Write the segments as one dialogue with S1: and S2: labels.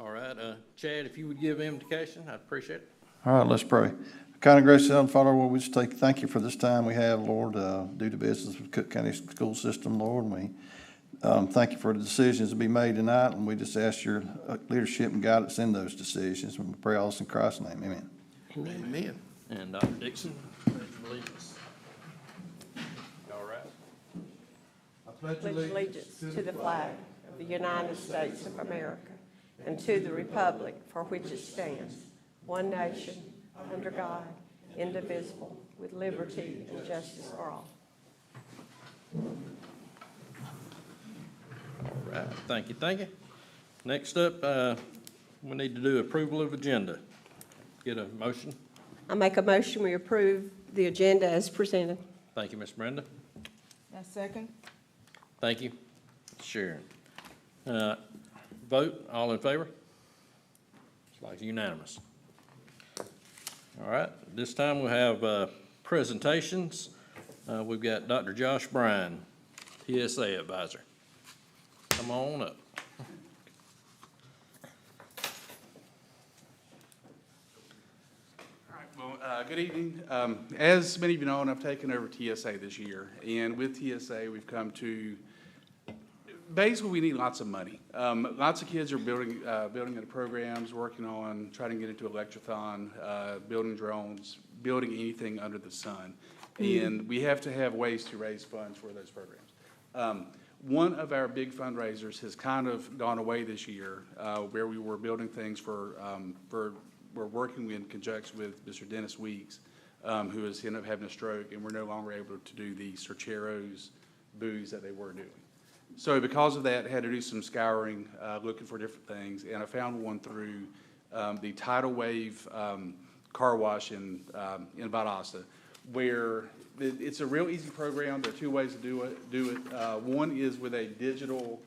S1: All right, Chad, if you would give invocation, I'd appreciate it.
S2: All right, let's pray. Kind of gracious Heavenly Father, Lord, we just thank you for this time we have, Lord, do the business with Cook County School System, Lord. And we thank you for the decisions to be made tonight, and we just ask your leadership and guidance in those decisions. And we pray all this in Christ's name, amen.
S1: Amen. And Dr. Dixon, pledge allegiance. All right.
S3: I pledge allegiance to the flag of the United States of America and to the republic for which it stands, one nation, under God, indivisible, with liberty and justice for all.
S1: All right, thank you, thank you. Next up, we need to do approval of agenda. Get a motion.
S3: I make a motion we approve the agenda as presented.
S1: Thank you, Ms. Brenda.
S4: A second.
S1: Thank you, Sharon. Vote, all in favor? It's like unanimous. All right, this time we'll have presentations. We've got Dr. Josh Bryan, TSA advisor. Come on up.
S5: All right, well, good evening. As many of you know, I've taken over TSA this year, and with TSA, we've come to basically we need lots of money. Lots of kids are building into programs, working on trying to get into electrothon, building drones, building anything under the sun, and we have to have ways to raise funds for those programs. One of our big fundraisers has kind of gone away this year, where we were building things we're working in conjunction with Mr. Dennis Weeks, who has ended up having a stroke, and we're no longer able to do the Sorcheros booths that they were doing. So because of that, I had to do some scouring, looking for different things, and I found one through the Tidal Wave car wash in Valdosta, where it's a real easy program. There are two ways to do it. One is with a digital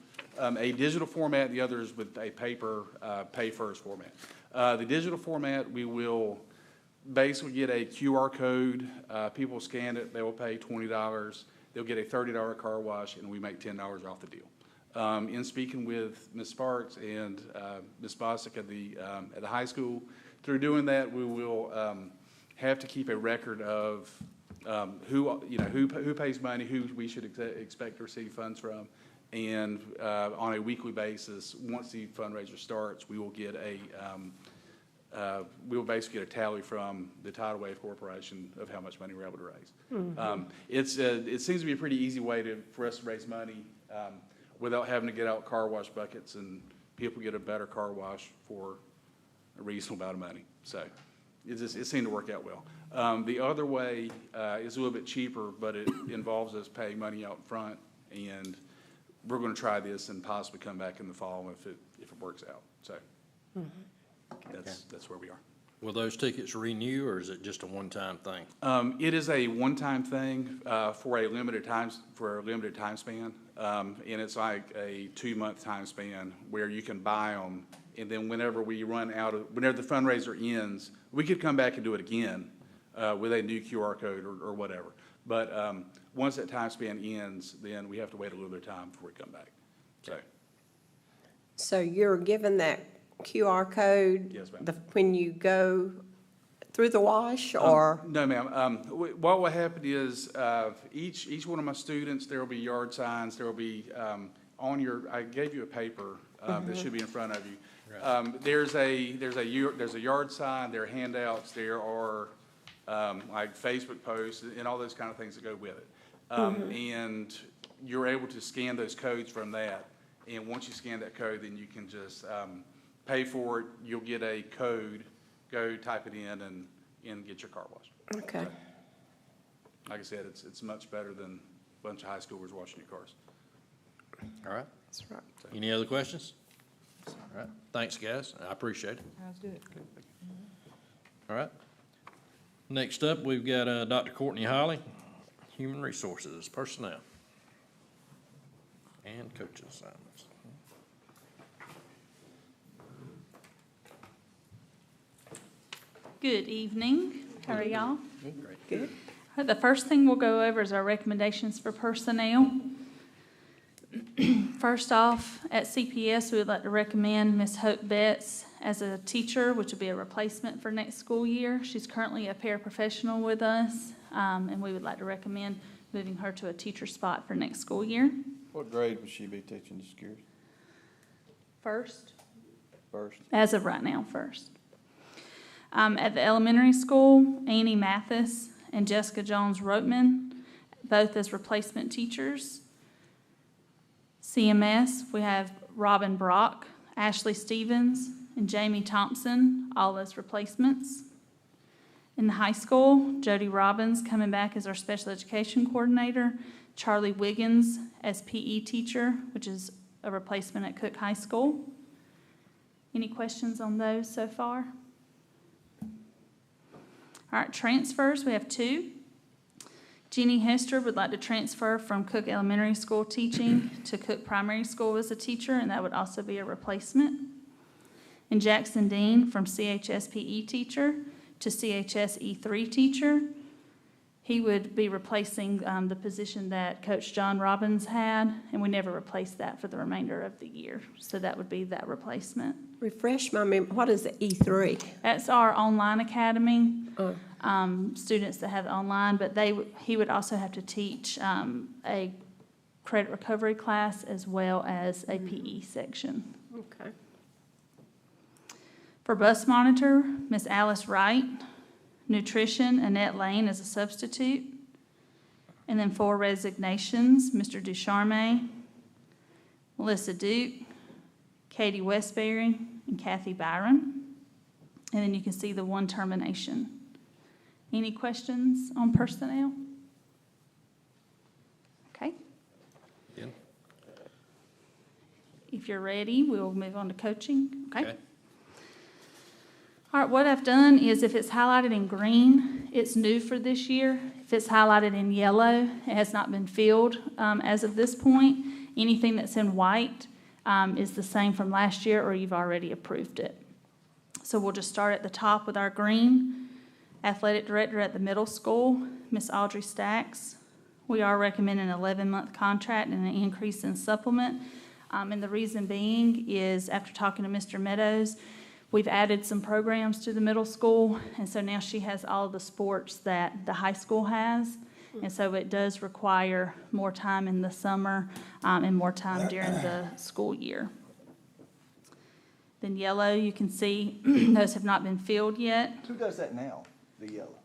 S5: format. The other is with a paper pay first format. The digital format, we will basically get a QR code. People scan it. They will pay $20. They'll get a $30 car wash, and we make $10 off the deal. In speaking with Ms. Sparks and Ms. Bostic at the high school, through doing that, we will have to keep a record of who pays money, who we should expect to receive funds from, and on a weekly basis, once the fundraiser starts, we will get we will basically get a tally from the Tidal Wave Corporation of how much money we're able to raise. Mm-hmm. It seems to be a pretty easy way for us to raise money without having to get out car wash buckets, and people get a better car wash for a reasonable amount of money. So it seemed to work out well. The other way is a little bit cheaper, but it involves us paying money out front, and we're going to try this and possibly come back in the fall if it works out. So. Mm-hmm. That's where we are.
S1: Will those tickets renew, or is it just a one-time thing?
S5: It is a one-time thing for a limited time span, and it's like a 2-month time span where you can buy them, and then whenever the fundraiser ends, we could come back and do it again with a new QR code or whatever. But once that time span ends, then we have to wait a little bit of time before we come back.
S3: So you're given that QR code?
S5: Yes, ma'am.
S3: When you go through the wash, or?
S5: No, ma'am. What will happen is each one of my students, there will be yard signs. There will be I gave you a paper that should be in front of you. Right. There's a yard sign. There are handouts. There are like Facebook posts and all those kind of things that go with it. And you're able to scan those codes from that. And once you scan that code, then you can just pay for it. You'll get a code. Go type it in and get your car washed.
S3: Okay.
S5: So, like I said, it's much better than a bunch of high schoolers washing your cars.
S1: All right.
S3: That's right.
S1: So, any other questions? All right. Thanks, guys. I appreciate it.
S4: Sounds good.
S1: All right. Next up, we've got Dr. Courtney Holly, Human Resources, Personnel, and Coaching Assignments.
S6: Good evening. How are y'all?
S1: Great.
S3: Good.
S6: The first thing we'll go over is our recommendations for personnel. first off, at CPS, we would like to recommend Ms. Hope Betts as a teacher, which will be a replacement for next school year. She's currently a paraprofessional with us, and we would like to recommend moving her to a teacher spot for next school year.
S2: What grade would she be teaching, just curious?
S6: First?
S2: First.
S6: As of right now, first. At the elementary school, Annie Mathis and Jessica Jones-Rotman, both as replacement teachers. CMS, we have Robin Brock, Ashley Stevens, and Jamie Thompson, all as replacements. In the high school, Jody Robbins coming back as our special education coordinator, Charlie Wiggins as PE teacher, which is a replacement at Cook High School. Any questions on those so far? All right, transfers, we have 2. Jeannie Hester would like to transfer from Cook Elementary School teaching to Cook Primary School as a teacher, and that would also be a replacement. And Jackson Dean from CHS PE teacher to CHS E3 teacher. He would be replacing the position that Coach John Robbins had, and we never replaced that for the remainder of the year. So that would be that replacement.
S3: Refresh my memory, what is the E3?
S6: That's our online academy, students that have it online, but he would also have to teach a credit recovery class as well as a PE section.
S3: Okay.
S6: For bus monitor, Miss Alice Wright. Nutrition, Annette Lane as a substitute. And then 4 resignations, Mr. Ducharme, Melissa Duke, Katie Westbury, and Kathy Byron. And then you can see the 1 termination. Any questions on personnel? Okay.
S1: Yeah.
S6: If you're ready, we'll move on to coaching.
S1: Okay.
S6: All right, what I've done is if it's highlighted in green, it's new for this year. If it's highlighted in yellow, it has not been filled as of this point. Anything that's in white is the same from last year or you've already approved it. So we'll just start at the top with our green. Athletic director at the middle school, Miss Audrey Stacks. We are recommending an 11-month contract and an increase in supplement. And the reason being is after talking to Mr. Meadows, we've added some programs to the middle school, and so now she has all the sports that the high school has. And so it does require more time in the summer and more time during the school year. Then yellow, you can see those have not been filled yet.
S4: Who does that now, the yellow?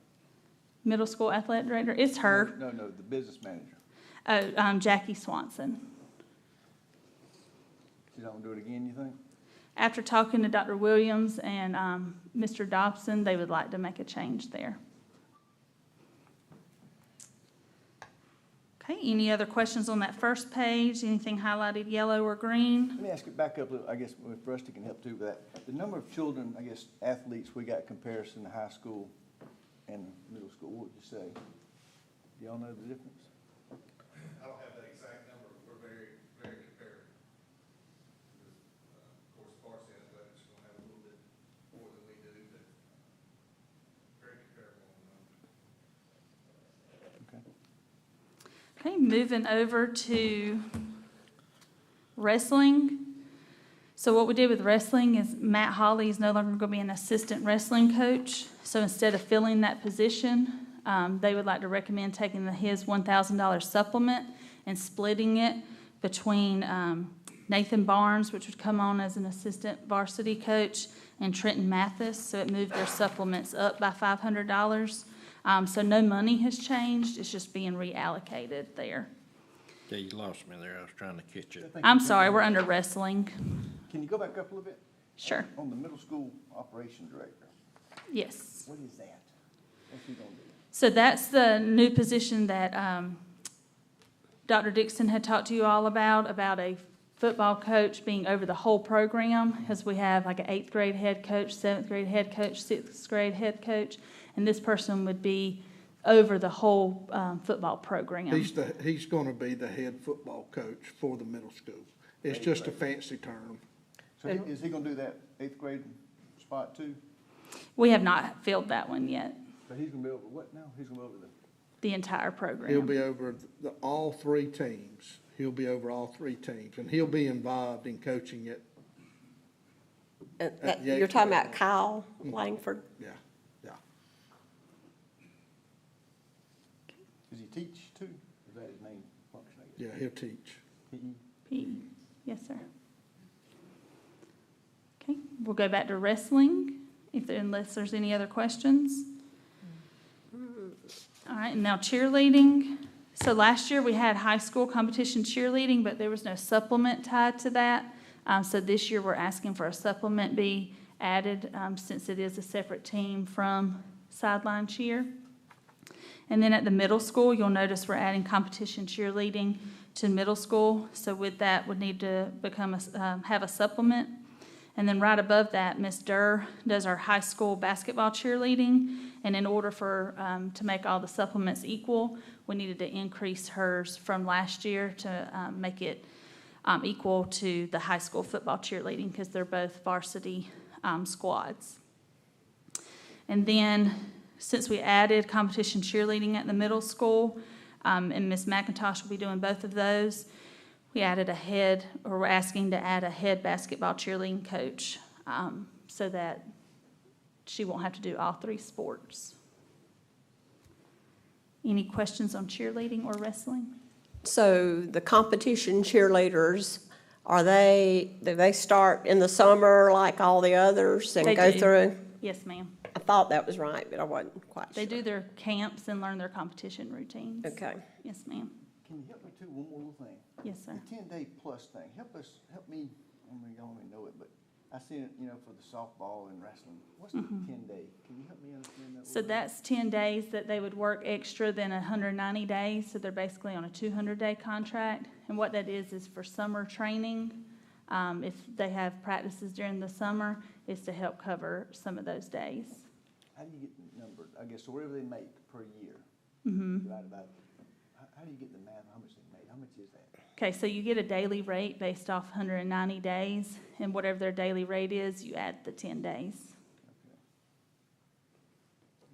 S6: Middle school athletic director, it's her,
S4: No, the business manager.
S6: Jackie Swanson.
S4: She don't do it again, you think?
S6: After talking to Dr. Williams and Mr. Dobson, they would like to make a change there. Okay, any other questions on that first page? Anything highlighted yellow or green?
S4: Let me ask you, back up a little, I guess if Rusty can help too with that. The number of children, I guess, athletes we got comparison to high school and middle school, what would you say? Do y'all know the difference?
S7: I don't have that exact number, but we're very, very comparable. Of course, varsity athletics will have a little bit more than we do, but very comparable on the numbers.
S4: Okay.
S6: Okay, moving over to wrestling. So what we did with wrestling is Matt Hawley is no longer going to be an assistant wrestling coach. So instead of filling that position, they would like to recommend taking his $1,000 supplement and splitting it between Nathan Barnes, which would come on as an assistant varsity coach, and Trenton Mathis. So it moved their supplements up by $500. So no money has changed. It's just being reallocated there.
S1: Yeah, you lost me there. I was trying to catch it.
S6: I'm sorry, we're under wrestling.
S4: Can you go back up a little bit?
S6: Sure.
S4: On the middle school operations director,
S6: Yes.
S4: what is that? What's he gonna do?
S6: So that's the new position that Dr. Dixon had talked to you all about a football coach being over the whole program, because we have like an 8th grade head coach, 7th grade head coach, 6th grade head coach, and this person would be over the whole football program.
S8: He's gonna be the head football coach for the middle school. It's just a fancy term.
S4: So is he gonna do that 8th grade spot too?
S6: We have not filled that one yet,
S4: But he's gonna be over what now? He's gonna be over
S6: the entire program.
S8: He'll be over all 3 teams. He'll be over all three teams, and he'll be involved in coaching it.
S3: You're talking about Kyle Langford?
S8: Yeah, yeah.
S4: Does he teach too? Is that his main function, I guess?
S8: Yeah, he'll teach.
S6: PE. Yes, sir. Okay, we'll go back to wrestling, unless there's any other questions. All right, and now cheerleading. So last year we had high school competition cheerleading, but there was no supplement tied to that. So this year we're asking for a supplement be added, since it is a separate team from sideline cheer. And then at the middle school, you'll notice we're adding competition cheerleading to middle school. So with that, would need to have a supplement. And then right above that, Ms. Durr does our high school basketball cheerleading. And in order for, to make all the supplements equal, we needed to increase hers from last year to make it equal to the high school football cheerleading, because they're both varsity squads. And then, since we added competition cheerleading at the middle school, and Ms. McIntosh will be doing both of those, we're asking to add a head basketball cheerleading coach, so that she won't have to do all three sports. Any questions on cheerleading or wrestling?
S3: So the competition cheerleaders, do they start in the summer like all the others and
S6: They
S3: go
S6: do.
S3: through?
S6: Yes, ma'am.
S3: I thought that was right, but I wasn't quite sure.
S6: They do their camps and learn their competition routines.
S3: Okay.
S6: Yes, ma'am.
S4: Can you help me too, one more little thing?
S6: Yes, sir.
S4: The 10-day plus thing, help me, I mean, y'all don't even know it, but I see it, for the softball and wrestling. What's the 10-day? Can you help me understand that? a
S6: So
S4: little bit?
S6: that's 10 days that they would work extra than 190 days, so they're basically on a 200-day contract. And what that is for summer training. If they have practices during the summer, is to help cover some of those days.
S4: How do you get the number? I guess, so whatever they make per year. Right about, how do you get the math, how much they make? How much is that?
S6: Okay, so you get a daily rate based off 190 days, and whatever their daily rate is, you add the 10 days.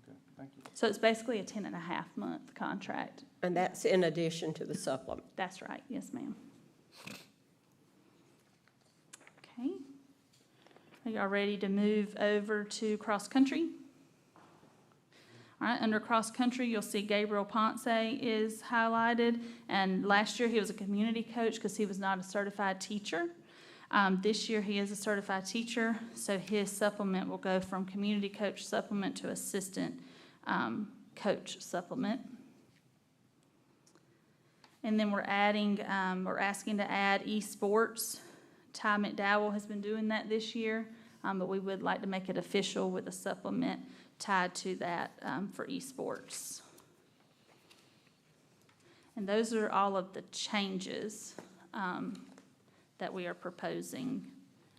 S4: Okay, thank you.
S6: So it's basically a 10.5-month contract.
S3: And that's in addition to the supplement.
S6: That's right, yes, ma'am. Okay. Are y'all ready to move over to cross-country? All right, under cross-country, you'll see Gabriel Ponce is highlighted, and last year he was a community coach because he was not a certified teacher. This year he is a certified teacher, so his supplement will go from community coach supplement to assistant coach supplement. And then we're asking to add esports. Ty McDowell has been doing that this year, but we would like to make it official with a supplement tied to that for esports. And those are all of the changes that we are proposing.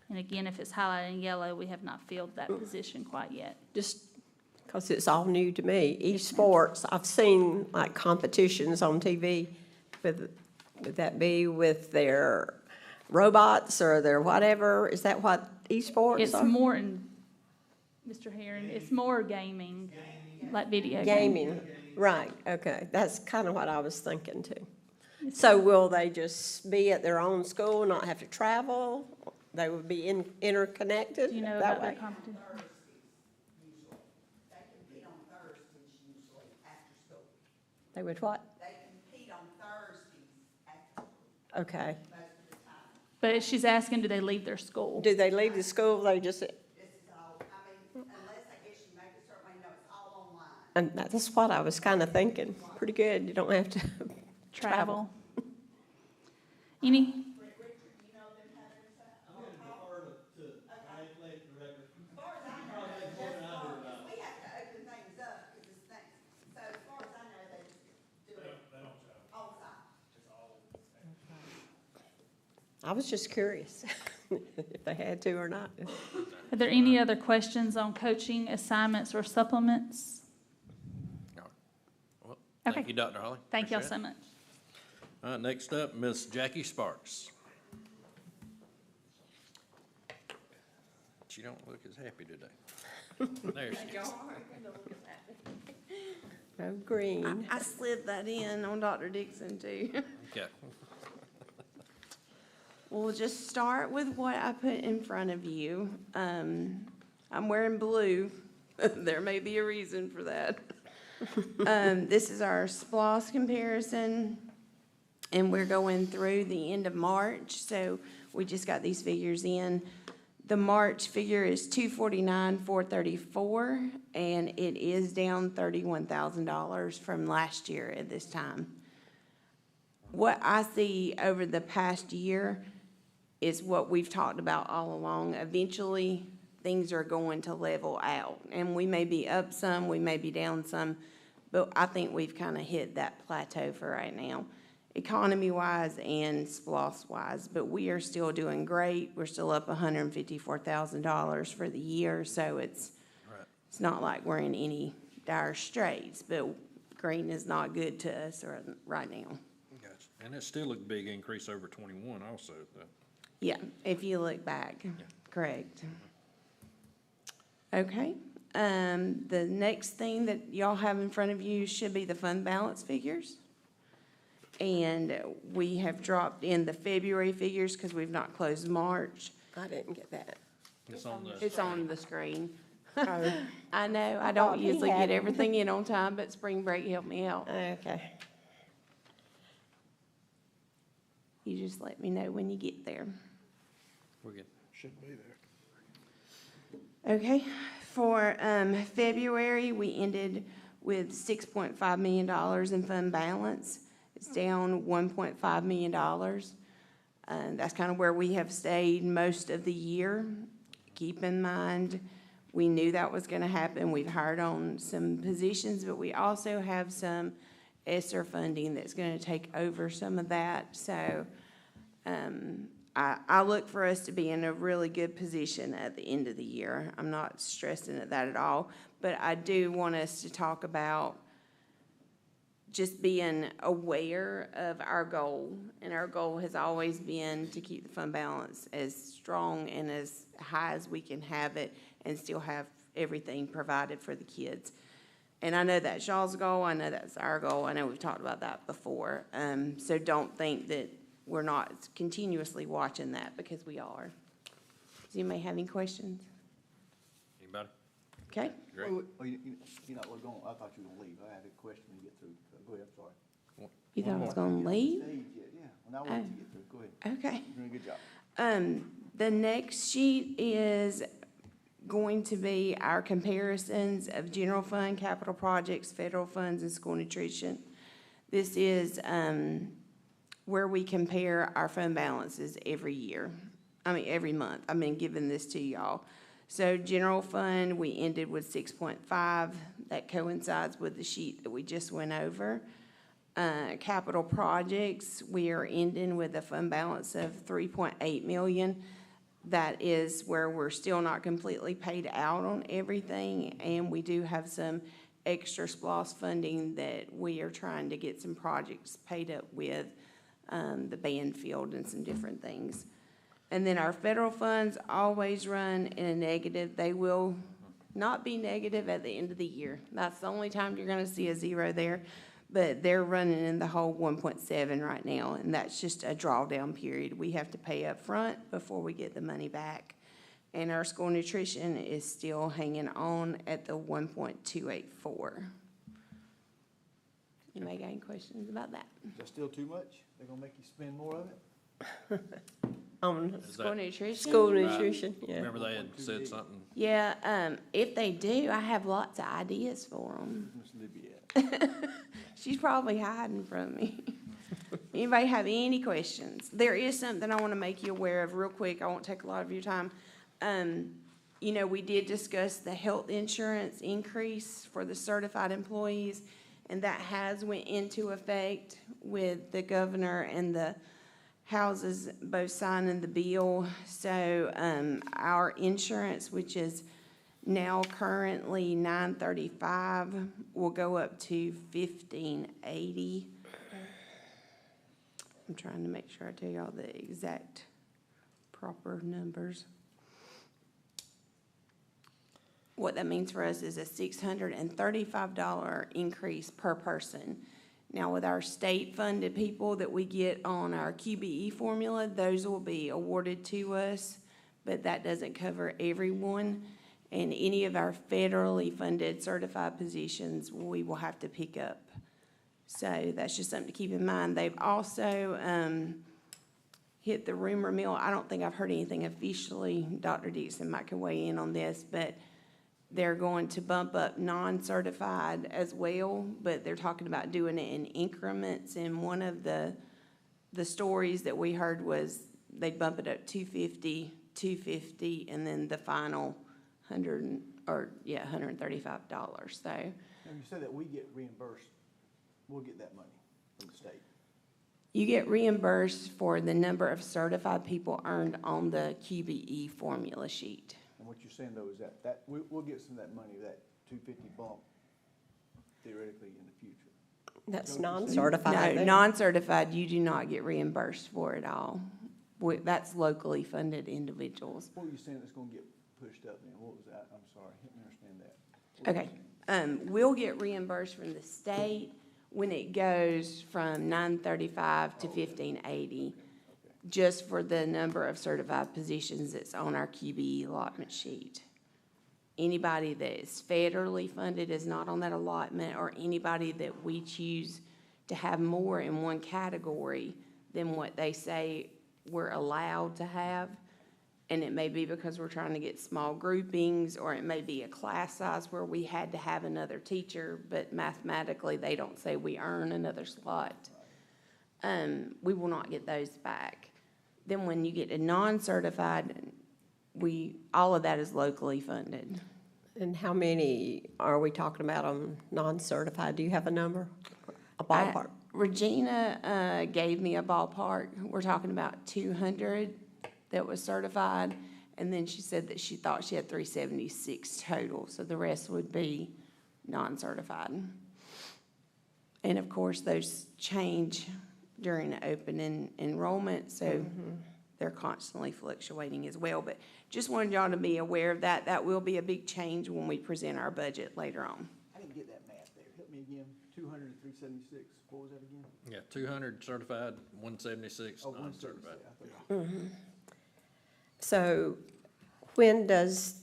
S6: And again, if it's highlighted in yellow, we have not filled that position quite yet.
S3: Just because it's all new to me. Esports, I've seen like competitions on TV. Would that be with their robots or their whatever? Is that what esports
S6: It's
S3: are?
S6: more in, Mr. Herron, it's more gaming, like video games.
S3: Gaming, right, okay. That's kind of what I was thinking too. So will they just be at their own school, not have to travel? They would be interconnected
S6: Do you know
S3: that
S6: about their
S3: way?
S6: competition?
S9: They compete on Thursdays usually after school.
S3: They would what?
S9: They compete on Thursdays after school
S3: Okay.
S9: most of the time.
S6: But she's asking, do they leave their school?
S3: Do they leave the school, they just,
S9: This is all, unless I guess you make it certain, you know, it's all online.
S3: and that's what I was kind of thinking. Pretty good, you don't have to
S6: Travel. Any,
S9: Richard, you know them having that? As far as I know, we have to open things up, because it's things, so as far as I know, they just do it all the time.
S3: I was just curious if they had to or not.
S6: are there any other questions on coaching assignments or supplements?
S1: Well,
S6: Okay.
S1: thank you, Dr. Holly.
S6: Thank y'all
S1: Appreciate
S6: so
S1: it.
S6: much.
S1: All right, next up, Miss Jackie Sparks. She don't look as happy today. There she is.
S3: No green.
S10: I slid that in on Dr. Dixon too.
S1: Okay.
S10: We'll just start with what I put in front of you. I'm wearing blue. There may be a reason for that. This is our SPLOS comparison, and we're going through the end of March, so we just got these figures in. The March figure is 249,434, and it is down $31,000 from last year at this time. What I see over the past year is what we've talked about all along. Eventually, things are going to level out, and we may be up some, we may be down some, but I think we've kind of hit that plateau for right now, economy-wise and SPLOS-wise, but we are still doing great. We're still up $154,000 for the year, so it's not like we're in any dire straits, but green is not good to us right now.
S1: Gotcha. And it's still a big increase over 21 also, though.
S10: Yeah, if you look back, correct. Okay, the next thing that y'all have in front of you should be the fund balance figures. And we have dropped in the February figures because we've not closed March.
S3: I didn't get that.
S1: It's on the.
S10: It's on the screen.
S3: Oh,
S10: I know, I
S3: thought
S10: don't
S3: he
S10: usually
S3: had
S10: get
S3: it.
S10: everything in on time, but spring break helped me out.
S3: okay.
S10: You just let me know when you get there.
S1: We're good.
S8: Should be there.
S10: Okay, for February, we ended with $6.5 million in fund balance. It's down $1.5 million. That's kind of where we have stayed most of the year. Keep in mind, we knew that was going to happen. We've hired on some positions, but we also have some ESSER funding that's going to take over some of that. So I look for us to be in a really good position at the end of the year. I'm not stressing at that at all, but I do want us to talk about just being aware of our goal. And our goal has always been to keep the fund balance as strong and as high as we can have it and still have everything provided for the kids. And I know that's y'all's goal. I know that's our goal. I know we've talked about that before. So don't think that we're not continuously watching that, because we are. Does anybody have any questions?
S1: Anybody?
S10: Okay.
S1: Great.
S4: You're not, we're going, I thought you were gonna leave. I had a question when you get through. Go ahead, I'm sorry.
S10: You thought I was
S4: Get
S10: going
S4: on
S10: to leave?
S4: stage yet, yeah. When I want you to get through, go ahead.
S10: Okay.
S4: You're doing a good job.
S10: The next sheet is going to be our comparisons of general fund, capital projects, federal funds, and school nutrition. This is where we compare our fund balances every month. I've been giving this to y'all. So general fund, we ended with 6.5. That coincides with the sheet that we just went over. Capital projects, we are ending with a fund balance of 3.8 million. That is where we're still not completely paid out on everything, and we do have some extra SPLOS funding that we are trying to get some projects paid up with, the band field and some different things. And then our federal funds always run in a negative. They will not be negative at the end of the year. That's the only time you're gonna see a zero there. But they're running in the whole 1.7 right now, and that's just a drawdown period. We have to pay up front before we get the money back. And our school nutrition is still hanging on at the 1.284. Anybody got any questions about that?
S4: Is that still too much? They're gonna make you spend more of it?
S3: On
S10: School nutrition?
S3: school nutrition, yeah.
S1: Remember they had said something?
S10: Yeah, if they do, I have lots of ideas for them.
S4: Miss Libby at?
S10: She's probably hiding from me. Anybody have any questions? There is something I want to make you aware of real quick. I won't take a lot of your time. You know, we did discuss the health insurance increase for the certified employees, and that has went into effect with the governor and the houses both signing the bill. So our insurance, which is now currently $935, will go up to $1,580. I'm trying to make sure I tell y'all the exact proper numbers. What that means for us is a $635 increase per person. Now, with our state-funded people that we get on our QBE formula, those will be awarded to us, but that doesn't cover everyone. And any of our federally funded certified positions, we will have to pick up. So that's just something to keep in mind. They've also hit the rumor mill. I don't think I've heard anything officially. Dr. Dixon might can weigh in on this, but they're going to bump up non-certified as well, but they're talking about doing it in increments. And one of the stories that we heard was they'd bump it up $250, and then the final $135. So
S4: Now, you said that we get reimbursed, we'll get that money from the state.
S10: you get reimbursed for the number of certified people earned on the QBE formula sheet.
S4: And what you're saying though is that we'll get some of that money, that 250 bump theoretically in the future.
S3: That's
S10: No,
S3: non-certified. then.
S10: non-certified, you do not get reimbursed for it all. That's locally funded individuals.
S4: What were you saying that's gonna get pushed up then? What was that? I'm sorry, help me understand that.
S10: Okay, we'll get reimbursed from the state when it goes from 935 to 1580, just for the number of certified positions that's on our QBE allotment sheet. Anybody that is federally funded is not on that allotment, or anybody that we choose to have more in one category than what they say we're allowed to have. And it may be because we're trying to get small groupings, or it may be a class size where we had to have another teacher, but mathematically, they don't say we earn another slot. We will not get those back. Then when you get a non-certified, all of that is locally funded.
S3: And how many are we talking about on non-certified? Do you have a number? A ballpark?
S10: Regina gave me a ballpark. We're talking about 200 that was certified, and then she said that she thought she had 376 total, so the rest would be non-certified. And of course, those change during the open enrollment, so they're constantly fluctuating as well. But just wanted y'all to be aware of that. That will be a big change when we present our budget later on.
S4: I didn't get that math there. Help me again. 200 and 376. What was that again?
S1: Yeah, 200 certified, 176
S4: Oh,
S1: non-certified.
S4: 176.
S3: So when does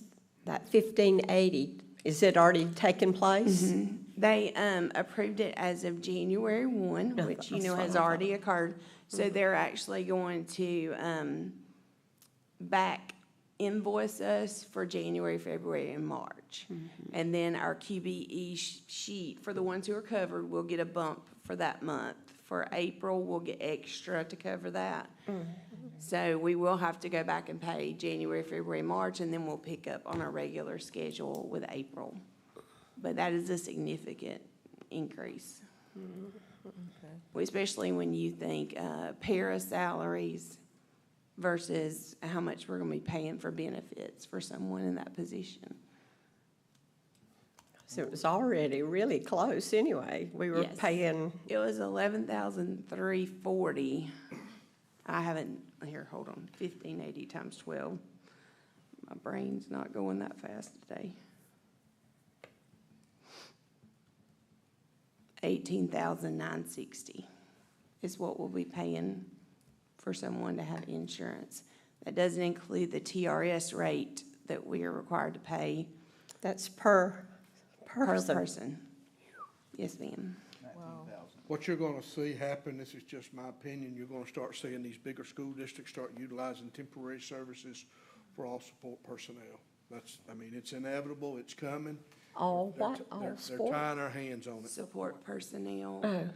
S3: that 1580, is it already taken place?
S10: They approved it as of January 1,
S3: No,
S10: which
S3: that's
S10: has
S3: what I
S10: already occurred. So they're actually going to back invoice us for January, February, and March. And then our QBE sheet, for the ones who are covered, will get a bump for that month. For April, we'll get extra to cover that. So we will have to go back and pay January, February, March, and then we'll pick up on our regular schedule with April. But that is a significant increase. Especially when you think para salaries versus how much we're gonna be paying for benefits for someone in that position.
S3: So it was already really close anyway. We were
S10: Yes.
S3: paying,
S10: It was 11,340. I haven't, here, hold on, 1580 times 12. My brain's not going that fast today. 18,960 is what we'll be paying for someone to have insurance. That doesn't include the TRS rate that we are required to pay
S3: that's per
S10: per
S3: person.
S10: person. Yes, ma'am.
S4: 19,000.
S8: What you're gonna see happen, this is just my opinion, you're gonna start seeing these bigger school districts start utilizing temporary services for all support personnel. It's inevitable, it's coming.
S3: All
S8: They're-
S3: what? All
S8: they're
S3: sport?
S8: tying our hands on it,
S10: Support personnel.
S3: Oh,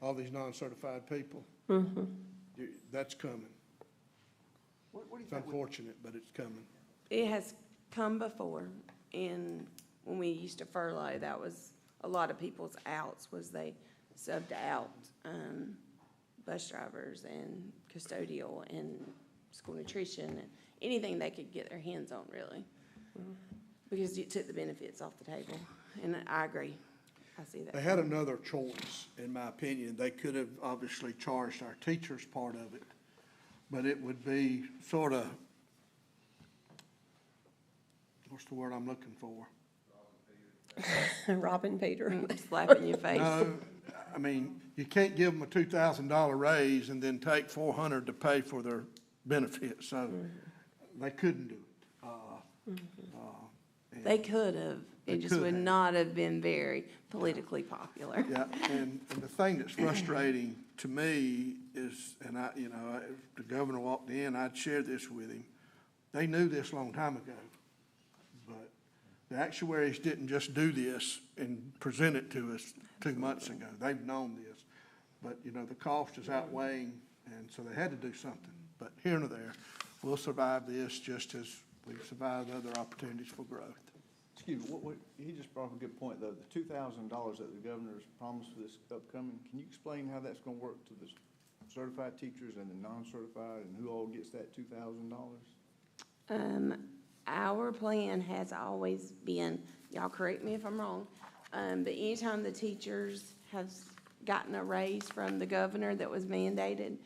S8: all these non-certified people. That's coming.
S4: What do you
S8: It's
S4: think?
S8: unfortunate, but it's coming.
S10: It has come before, and when we used to furlough, that was a lot of people's outs, was they subbed out bus drivers and custodial and school nutrition, and anything they could get their hands on, really. Because it took the benefits off the table, and I agree. I see that.
S8: They had another choice, in my opinion. They could have obviously charged our teachers part of it, but it would be sort of, what's the word I'm looking for?
S3: Robin Peter.
S10: Slap in your face.
S8: No, I mean, you can't give them a $2,000 raise and then take $400 to pay for their benefits, so they couldn't do it.
S10: They could have,
S8: They
S10: it just
S8: could
S10: would
S8: have.
S10: not have been very politically popular.
S8: Yeah, and the thing that's frustrating to me is, and I, you know, if the governor walked in, I'd share this with him. They knew this a long time ago, but the actuaries didn't just do this and present it to us 2 months ago. They've known this. But, you know, the cost is outweighing, and so they had to do something. But here nor there, we'll survive this just as we've survived other opportunities for growth.
S4: Excuse me, he just brought up a good point, though. The $2,000 that the governor's promised for this upcoming, can you explain how that's gonna work to the certified teachers and the non-certified, and who all gets that $2,000?
S10: Our plan has always been, y'all correct me if I'm wrong, but anytime the teachers have gotten a raise from the governor that was mandated,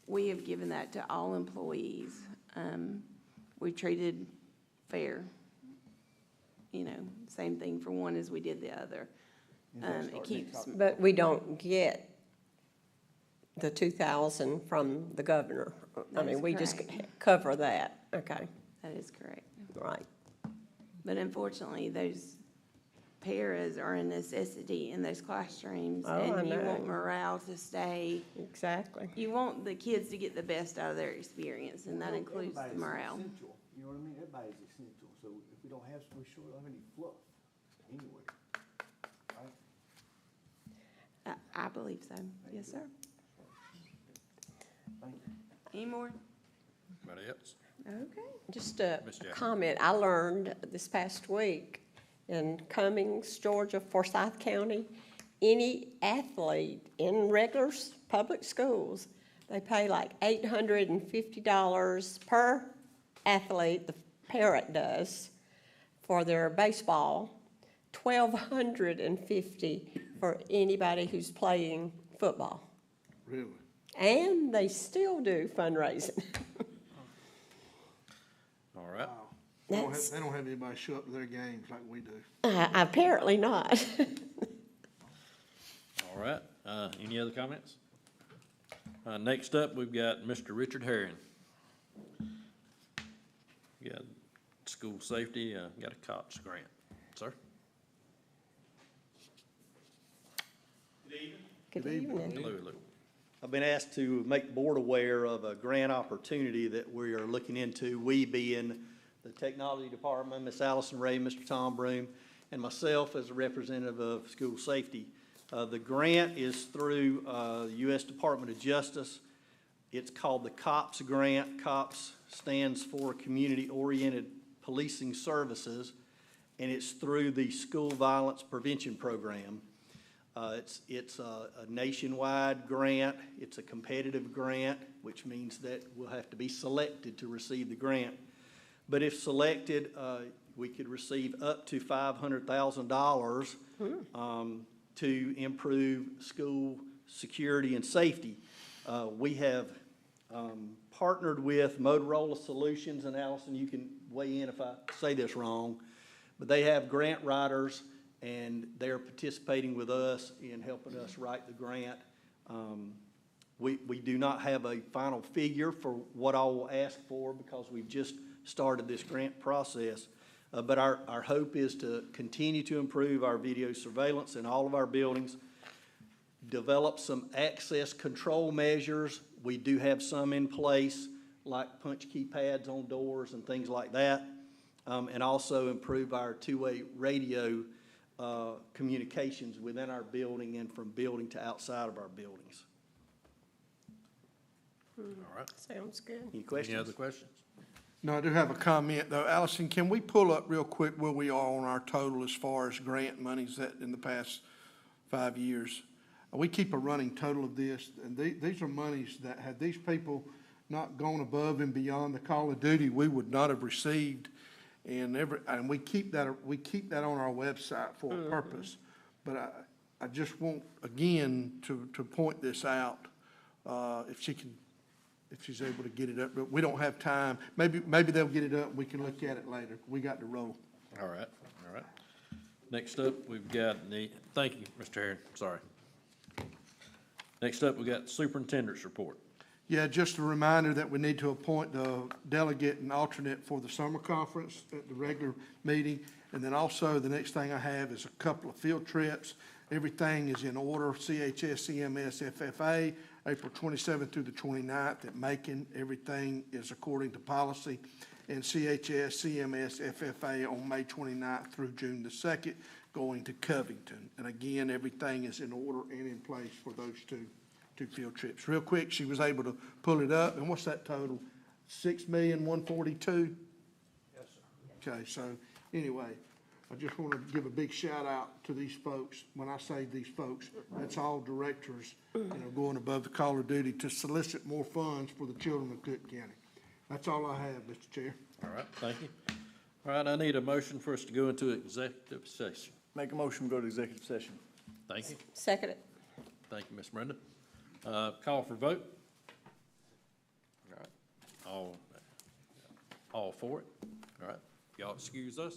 S10: we have given that to all employees. We treated fair, you know, same thing for one as we did the other. It keeps,
S3: But we don't get the 2,000 from the governor. I
S10: That
S3: mean,
S10: is
S3: we just
S10: correct.
S3: cover that. Okay,
S10: that is correct.
S3: right.
S10: But unfortunately, those paras are a necessity in those classrooms.
S3: Oh, I
S10: And you want
S3: know.
S10: morale to stay,
S3: Exactly.
S10: you want the kids to get the best out of their experience, and that includes the
S4: Everybody's
S10: morale.
S4: essential, you know what I mean? Everybody's essential, so if we don't have, we sure don't have any fluff anyway. Right?
S10: I believe so. Yes, sir.
S4: Thank you.
S10: Any more?
S1: Anybody else?
S10: Okay.
S3: Just a
S1: Ms. Jackson.
S3: comment, I learned this past week in Cummings, Georgia, Forsyth County, any athlete in regular public schools, they pay like $850 per athlete, the parent does, for their baseball, $1,250 for anybody who's playing football.
S8: Really?
S3: And they still do fundraising.
S1: All right.
S8: Wow.
S3: That's-
S8: They don't have anybody show up to their games like we do.
S3: Apparently not.
S1: All right. Any other comments? Next up, we've got Mr. Richard Herring. We got school safety, got a COPS grant. Sir?
S3: Good evening.
S1: Hello, hello.
S11: I've been asked to make the board aware of a grant opportunity that we are looking into, we being the technology department, Ms. Allison Ray, Mr. Tom Broom, and myself as a representative of school safety. The grant is through the U.S. Department of Justice. It's called the COPS grant. COPS stands for Community Oriented Policing Services, and it's through the School Violence Prevention Program. It's a nationwide grant. It's a competitive grant, which means that we'll have to be selected to receive the grant. But if selected, we could receive up to $500,000 to improve school security and safety. We have partnered with Motorola Solutions, and Allison, you can weigh in if I say this wrong, but they have grant writers, and they're participating with us in helping us write the grant. We do not have a final figure for what I will ask for because we've just started this grant process. But our hope is to continue to improve our video surveillance in all of our buildings, develop some access control measures. We do have some in place, like punch key pads on doors and things like that, and also improve our two-way radio communications within our building and from building to outside of our buildings.
S1: All right.
S3: Sounds good.
S11: Any questions?
S1: Any other questions?
S8: No, I do have a comment, though. Allison, can we pull up real quick where we are on our total as far as grant monies that in the past 5 years? We keep a running total of this, and these are monies that had these people not gone above and beyond the call of duty, we would not have received. And we keep that on our website for a purpose. But I just want, again, to point this out, if she's able to get it up, but we don't have time. Maybe they'll get it up, and we can look at it later. We got to roll.
S1: All right, all right. Next up, we've got thank you, Mr. Herring, sorry. Next up, we got the superintendent's report.
S8: Yeah, just a reminder that we need to appoint the delegate and alternate for the summer conference at the regular meeting. And then also, the next thing I have is a couple of field trips. Everything is in order, CHS, CMS, FFA, April 27th through the 29th at Macon. Everything is according to policy. And CHS, CMS, FFA on May 29th through June the 2nd, going to Covington. And again, everything is in order and in place for those two field trips. Real quick, she was able to pull it up, and what's that total? 6,142,000? Yes, sir. Okay, so anyway, I just want to give a big shout out to these folks. When I say these folks, that's all directors, going above the call of duty to solicit more funds for the children of Cook County. That's all I have, Mr. Chair.
S1: All right, thank you. All right, I need a motion for us to go into executive session.
S4: Make a motion, go to executive session.
S1: Thank you.
S3: Second it.
S1: Thank you, Ms. Brenda. Call for vote. All right, all for it. All right, y'all excuse us.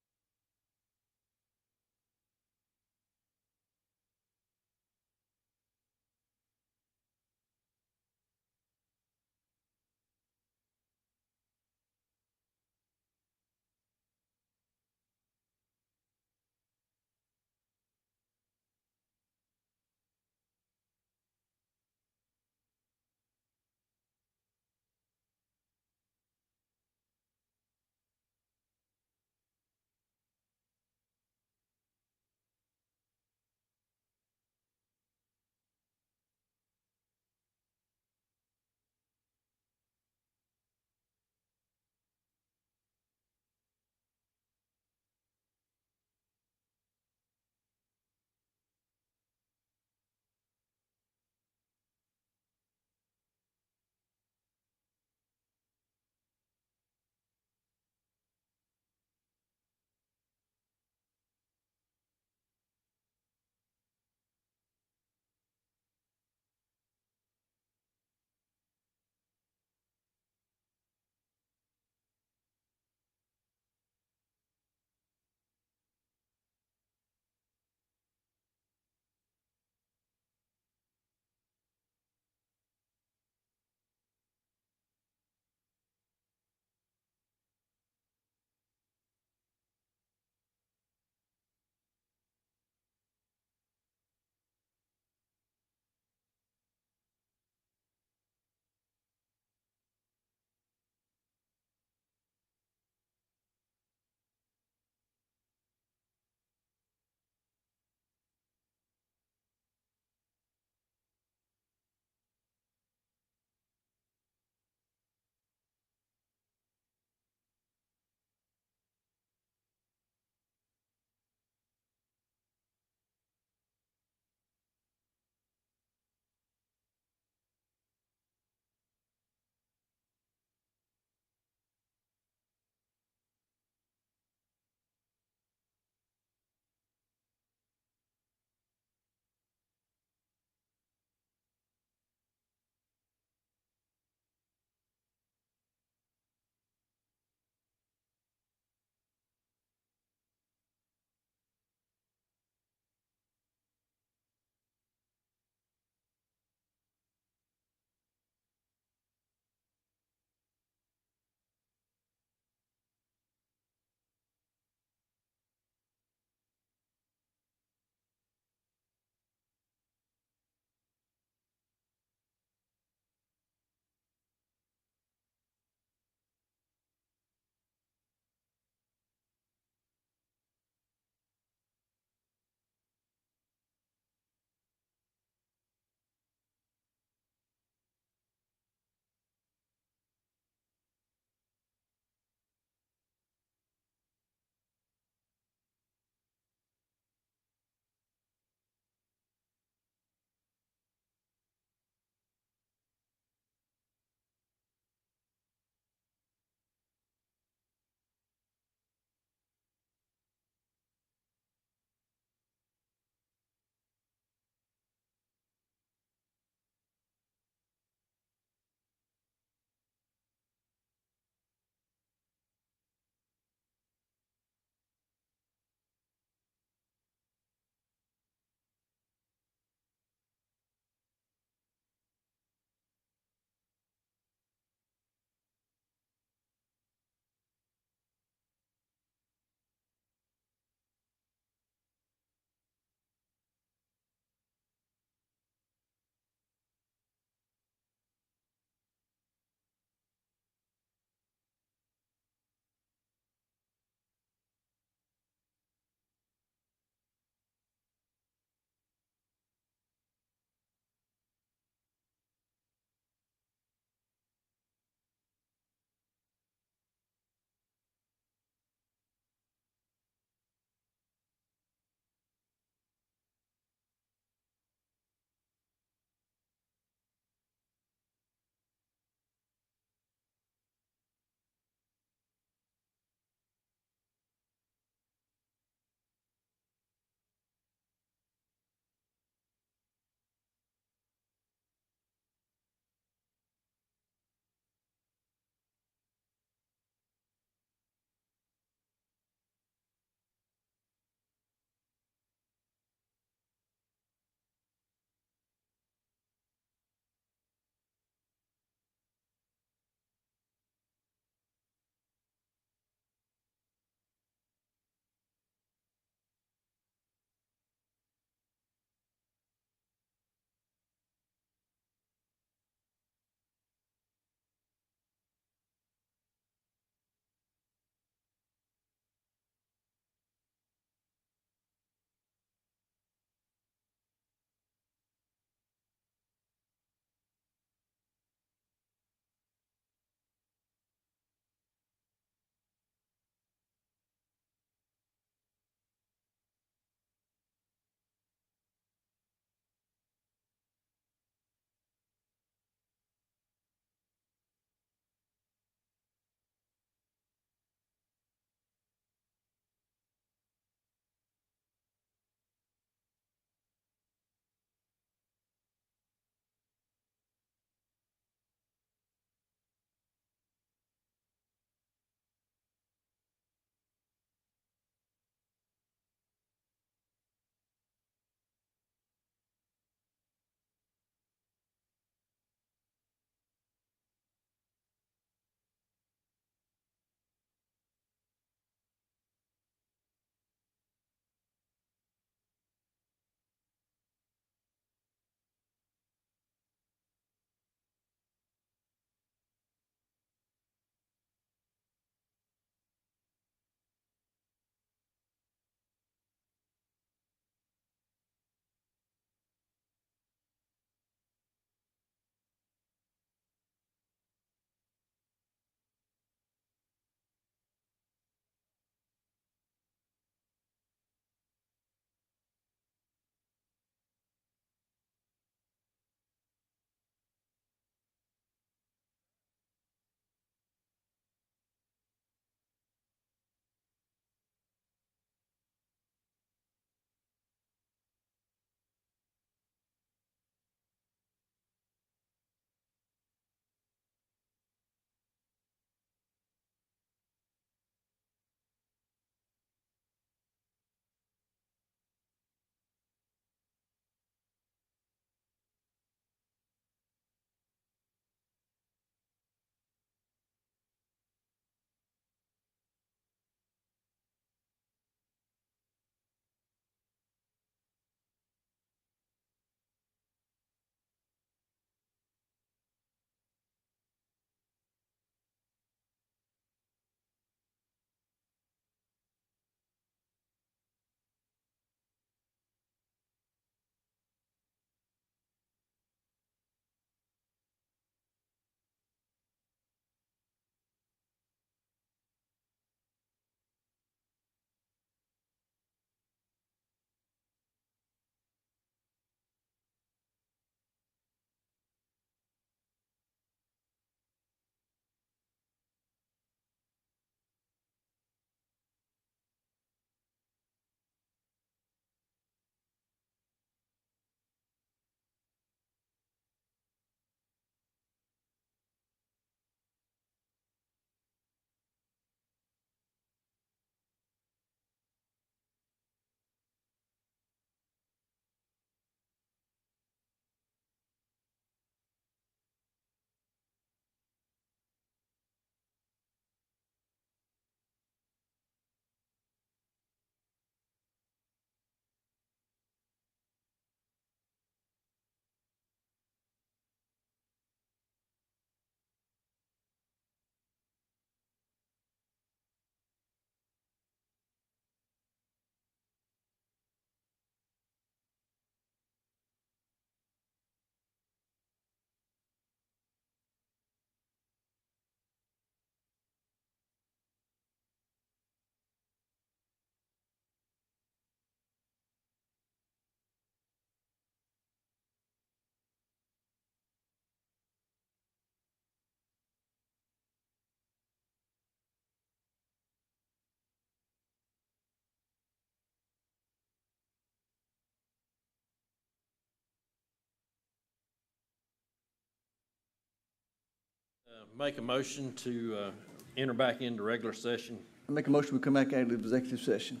S1: make a motion to enter back into regular session.
S4: I make a motion, we come back out of the executive session.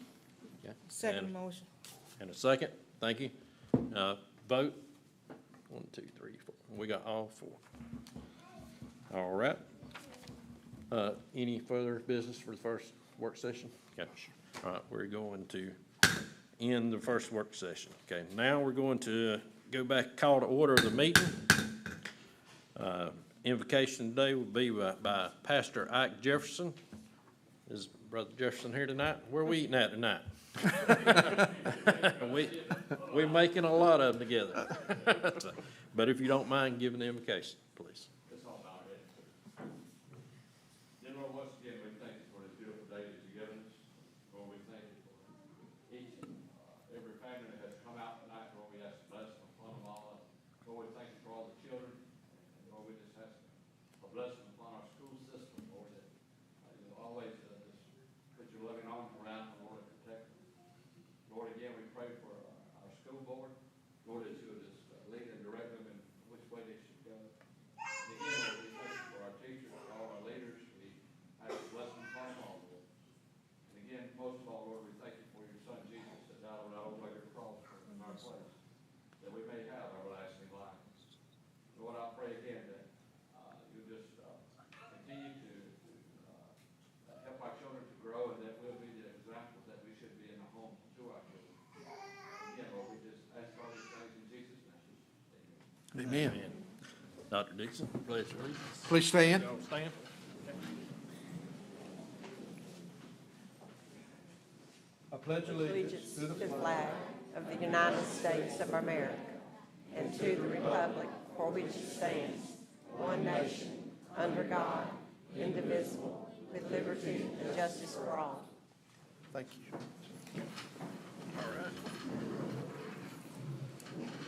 S1: Okay.
S9: Second
S1: And-
S9: motion.
S1: And a second, thank you. Vote, 1, 2, 3, 4. We got all 4. All right. Any further business for the first work session? Okay. All right, we're going to end the first work session. Okay, now we're going to go back, call to order the meeting. Invocation today will be by Pastor Ike Jefferson. Is Brother Jefferson here tonight? Where are we eating at tonight? We're making a lot of them together. But if you don't mind giving the invocation, please.
S12: It's all about it. Then, Lord, once again, we thank you for this beautiful day that you've given us. Lord, we thank you for each and every family that has come out tonight. Lord, we ask a blessing upon them all. Lord, we thank you for all the children. And Lord, we just ask a blessing upon our school system, Lord, that you'll always just put your loving arms around them, Lord, and protect them. Lord, again, we pray for our school board. Lord, that you would just lead and direct them in which way they should go. And again, Lord, we thank you for our teachers, for all our leaders. We ask a blessing upon them all, Lord. And again, most of all, Lord, we thank you for your Son, Jesus, that died on our way cross in our place, that we may have everlasting life. Lord, I pray again that you just continue to help our children to grow, and that we'll be the examples that we should be in the home to our children. Again, Lord, we just ask all these things in Jesus' name. Amen.
S8: Amen.
S1: Dr. Dixon, pledge allegiance.
S8: Please stand.
S1: Y'all stand.
S8: I pledge
S3: Allegiance to the flag of the United States of America and to the republic for which it stands, one nation, under God, indivisible, with liberty and justice for all.
S8: Thank you.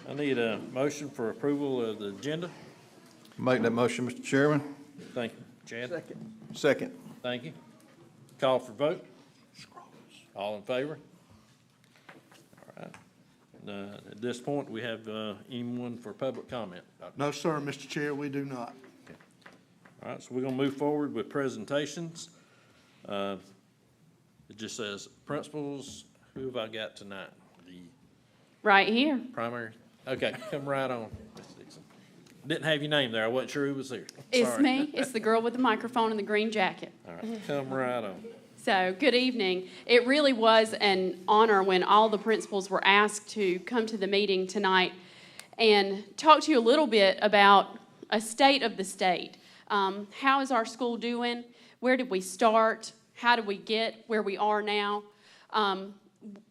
S1: I need a motion for approval of the agenda.
S2: Make that motion, Mr. Chairman.
S1: Thank you. Chad?
S4: Second.
S1: Thank you. Call for vote. All in favor? All right. At this point, we have anyone for public comment?
S8: No, sir, Mr. Chair, we do not.
S1: All right, so we're gonna move forward with presentations. It just says principals. Who have I got tonight? The
S13: Right here.
S1: primary? Okay, come right on, Ms. Dixon. Didn't have your name there. I wasn't sure who was there.
S13: It's
S1: Sorry.
S13: me. It's the girl with the microphone and the green jacket.
S1: All right, come right on.
S13: So, good evening. It really was an honor when all the principals were asked to come to the meeting tonight and talk to you a little bit about a state of the state. How is our school doing? Where did we start? How did we get where we are now?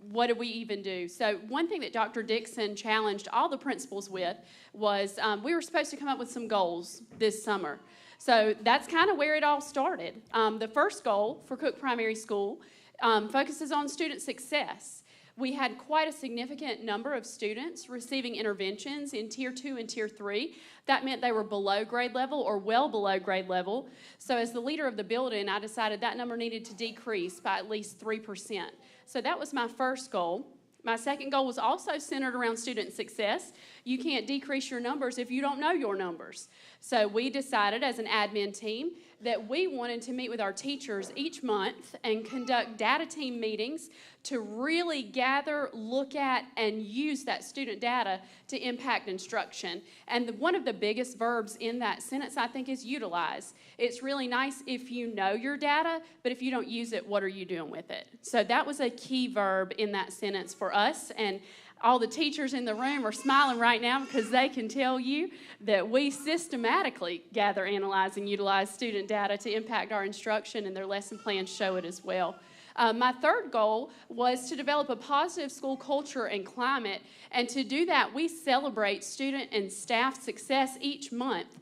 S13: What did we even do? So one thing that Dr. Dixon challenged all the principals with was we were supposed to come up with some goals this summer. So that's kind of where it all started. The first goal for Cook Primary School focuses on student success. We had quite a significant number of students receiving interventions in Tier 2 and Tier 3. That meant they were below grade level or well below grade level. So as the leader of the building, I decided that number needed to decrease by at least 3%. So that was my first goal. My second goal was also centered around student success. You can't decrease your numbers if you don't know your numbers. So we decided as an admin team that we wanted to meet with our teachers each month and conduct data team meetings to really gather, look at, and use that student data to impact instruction. And one of the biggest verbs in that sentence, I think, is utilize. It's really nice if you know your data, but if you don't use it, what are you doing with it? So that was a key verb in that sentence for us, and all the teachers in the room are smiling right now because they can tell you that we systematically gather, analyze, and utilize student data to impact our instruction, and their lesson plans show it as well. My third goal was to develop a positive school culture and climate, and to do that, we celebrate student and staff success each month.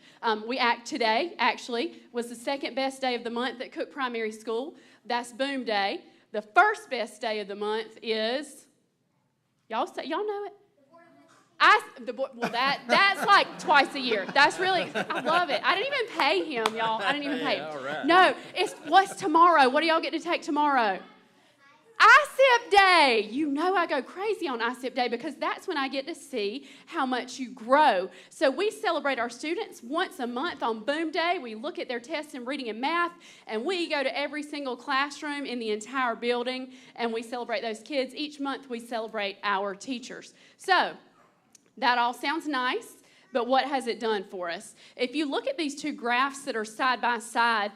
S13: Today, actually, was the second best day of the month at Cook Primary School. That's Boom Day. The first best day of the month is, y'all know it? That's like twice a year. That's really, I love it. I didn't even pay him, y'all. I didn't even pay him.
S1: All right.
S13: No, what's tomorrow? What do y'all get to take tomorrow? ISIP Day. You know I go crazy on ISIP Day because that's when I get to see how much you grow. So we celebrate our students once a month on Boom Day. We look at their tests in reading and math, and we go to every single classroom in the entire building, and we celebrate those kids. Each month we celebrate our teachers. So that all sounds nice. But what has it done for us? If you look at these two graphs that are side by side,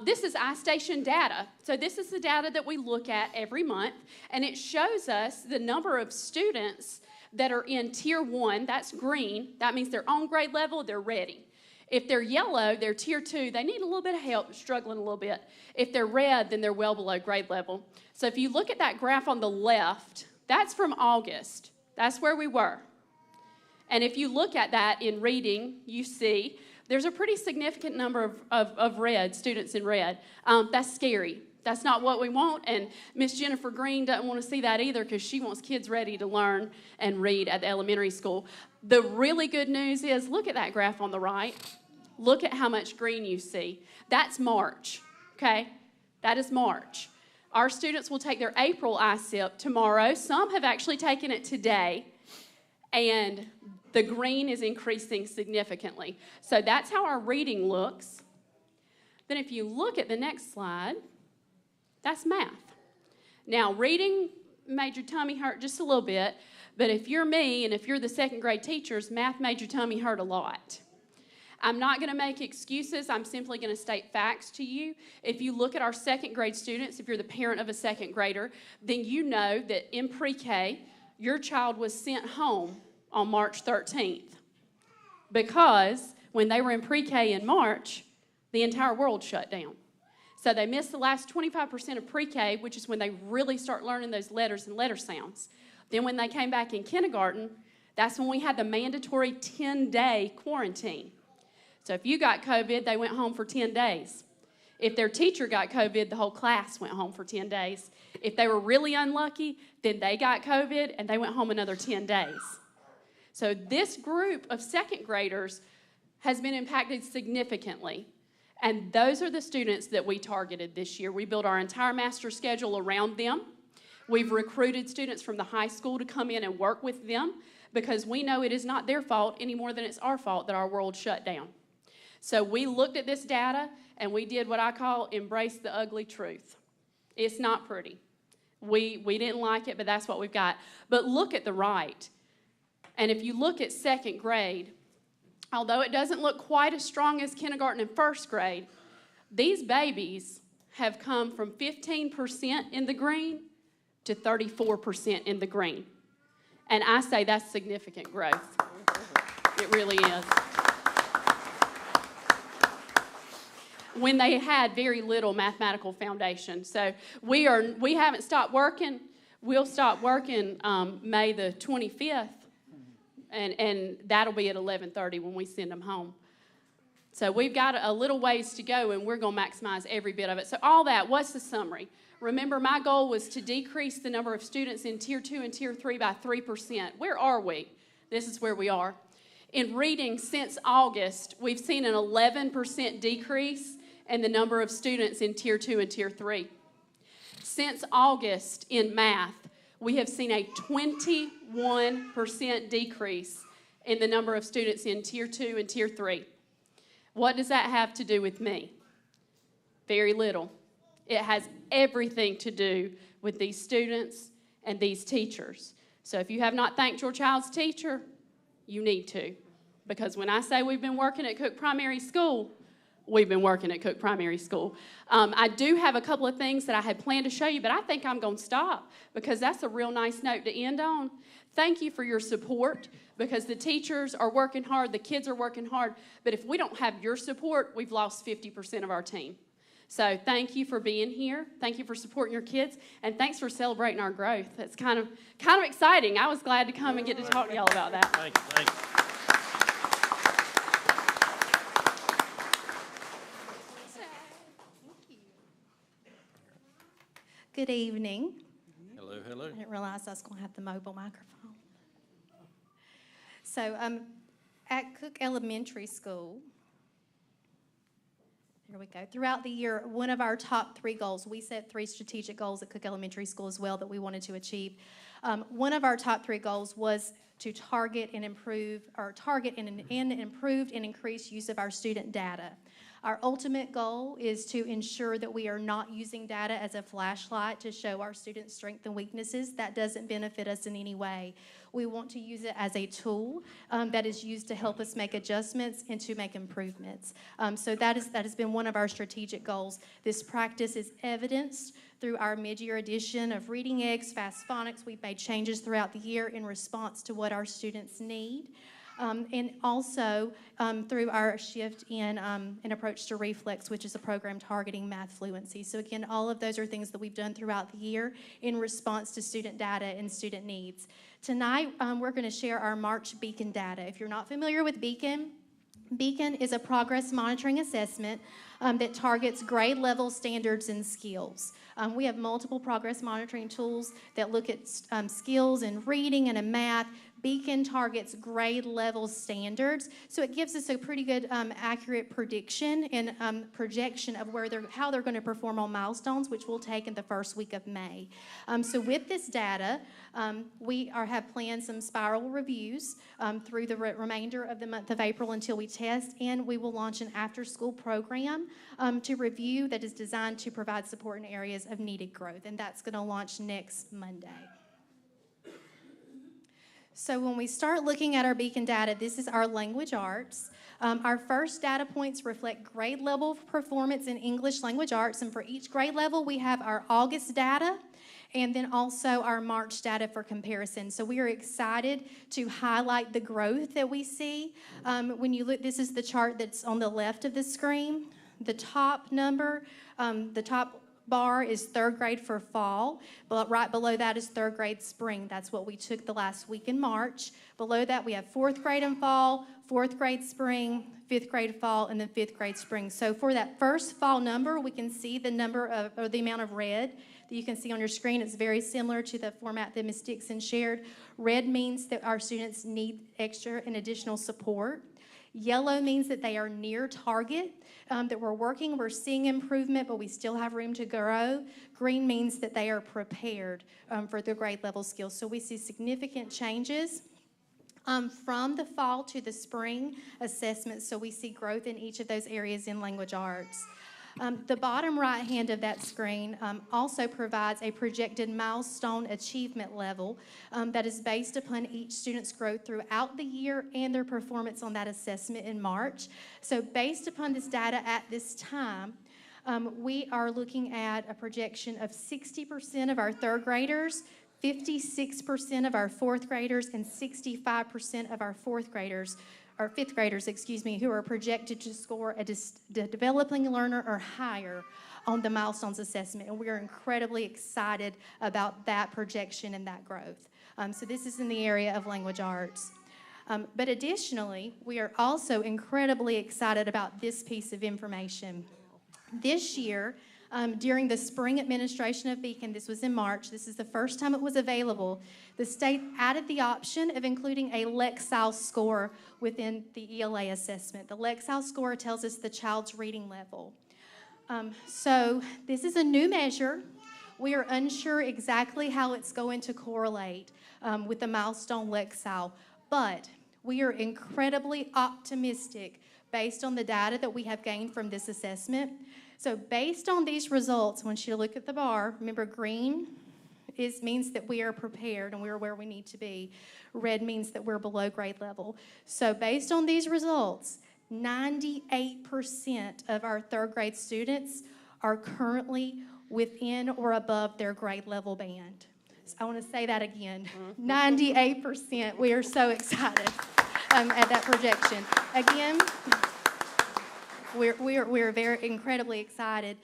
S13: this is iStation data. So this is the data that we look at every month, and it shows us the number of students that are in Tier 1, that's green. That means they're on grade level, they're ready. If they're yellow, they're Tier 2, they need a little bit of help, struggling a little bit. If they're red, then they're well below grade level. So if you look at that graph on the left, that's from August. That's where we were. And if you look at that in reading, you see there's a pretty significant number of red, students in red. That's scary. That's not what we want, and Miss Jennifer Green doesn't want to see that either because she wants kids ready to learn and read at the elementary school. The really good news is, look at that graph on the right. Look at how much green you see. That's March, okay? That is March. Our students will take their April ISIP tomorrow. Some have actually taken it today, and the green is increasing significantly. So that's how our reading looks. Then if you look at the next slide, that's math. Now, reading made your tummy hurt just a little bit, but if you're me and if you're the second grade teachers, math made your tummy hurt a lot. I'm not going to make excuses. I'm simply going to state facts to you. If you look at our second grade students, if you're the parent of a second grader, then you know that in pre-K, your child was sent home on March 13th, because when they were in pre-K in March, the entire world shut down. So they missed the last 25% of pre-K, which is when they really start learning those letters and letter sounds. Then when they came back in kindergarten, that's when we had the mandatory 10-day quarantine. So if you got COVID, they went home for 10 days. If their teacher got COVID, the whole class went home for 10 days. If they were really unlucky, then they got COVID and they went home another 10 days. So this group of second graders has been impacted significantly. And those are the students that we targeted this year. We built our entire master schedule around them. We've recruited students from the high school to come in and work with them because we know it is not their fault any more than it's our fault that our world shut down. So we looked at this data and we did what I call embrace the ugly truth. It's not pretty. We didn't like it, but that's what we've got. But look at the right. And if you look at second grade, although it doesn't look quite as strong as kindergarten and first grade, these babies have come from 15% in the green to 34% in the green. And I say that's significant growth. It really is. When they had very little mathematical foundation. So we haven't stopped working. We'll stop working May the 25th. And that'll be at 11:30 when we send them home. So we've got a little ways to go, and we're going to maximize every bit of it. So all that, what's the summary? Remember, my goal was to decrease the number of students in Tier 2 and Tier 3 by 3%. Where are we? This is where we are. In reading, since August, we've seen an 11% decrease in the number of students in Tier 2 and Tier 3. Since August, in math, we have seen a 21% decrease in the number of students in Tier 2 and Tier 3. What does that have to do with me? Very little. It has everything to do with these students and these teachers. So if you have not thanked your child's teacher, you need to. Because when I say we've been working at Cook Primary School, we've been working at Cook Primary School. I do have a couple of things that I had planned to show you, but I think I'm going to stop because that's a real nice note to end on. Thank you for your support because the teachers are working hard, the kids are working hard, but if we don't have your support, we've lost 50% of our team. So thank you for being here. Thank you for supporting your kids, and thanks for celebrating our growth. That's kind of exciting. I was glad to come and get to talk to y'all about that.
S1: Thank you, thank you.
S14: Good evening.
S1: Hello, hello.
S14: I didn't realize I was going to have the mobile microphone. So at Cook Elementary School, Here we go. Throughout the year, one of our top 3 goals, we set 3 strategic goals at Cook Elementary School as well that we wanted to achieve. One of our top 3 goals was to target and improve, or target and improved and increased use of our student data. Our ultimate goal is to ensure that we are not using data as a flashlight to show our students' strengths and weaknesses. That doesn't benefit us in any way. We want to use it as a tool that is used to help us make adjustments and to make improvements. So that has been one of our strategic goals. This practice is evidenced through our mid-year edition of Reading Eggs, Fast Phonics. We've made changes throughout the year in response to what our students need. And also through our shift in an approach to Reflex, which is a program targeting math fluency. So again, all of those are things that we've done throughout the year in response to student data and student needs. Tonight, we're going to share our March Beacon data. If you're not familiar with Beacon, Beacon is a progress monitoring assessment that targets grade level standards and skills. We have multiple progress monitoring tools that look at skills in reading and in math. Beacon targets grade level standards, so it gives us a pretty good accurate prediction and projection of how they're going to perform on milestones, which we'll take in the first week of May. So with this data, we have planned some spiral reviews through the remainder of the month of April until we test, and we will launch an after-school program to review that is designed to provide support in areas of needed growth, and that's going to launch next Monday. So when we start looking at our Beacon data, this is our language arts. Our first data points reflect grade level performance in English language arts, and for each grade level, we have our August data and then also our March data for comparison. So we are excited to highlight the growth that we see. When you look, this is the chart that's on the left of the screen. The top number, the top bar is 3rd grade for fall, but right below that is 3rd grade spring. That's what we took the last week in March. Below that we have 4th grade in fall, 4th grade spring, 5th grade fall, and then 5th grade spring. So for that first fall number, we can see the number of, or the amount of red that you can see on your screen. It's very similar to the format that Ms. Dixon shared. Red means that our students need extra and additional support. Yellow means that they are near target, that we're seeing improvement, but we still have room to grow. Green means that they are prepared for the grade level skills. So we see significant changes from the fall to the spring assessment. So we see growth in each of those areas in language arts. The bottom right hand of that screen also provides a projected milestone achievement level that is based upon each student's growth throughout the year and their performance on that assessment in March. So based upon this data at this time, we are looking at a projection of 60% of our 3rd graders, 56% of our 4th graders, and 65% of our 4th graders, or 5th graders, who are projected to score a developing learner or higher on the milestones assessment. And we are incredibly excited about that projection and that growth. So this is in the area of language arts. But additionally, we are also incredibly excited about this piece of information. This year, during the spring administration of Beacon, this was in March, this is the first time it was available, the state added the option of including a Lexile score within the ELA assessment. The Lexile score tells us the child's reading level. So this is a new measure. We are unsure exactly how it's going to correlate with the milestone Lexile, but we are incredibly optimistic based on the data that we have gained from this assessment. So based on these results, once you look at the bar, remember green means that we are prepared and we are where we need to be. Red means that we're below grade level. So based on these results, 98% of our 3rd grade students are currently within or above their grade level band. So I want to say that again. 98%. We are so excited at that projection. Again, we're very incredibly excited.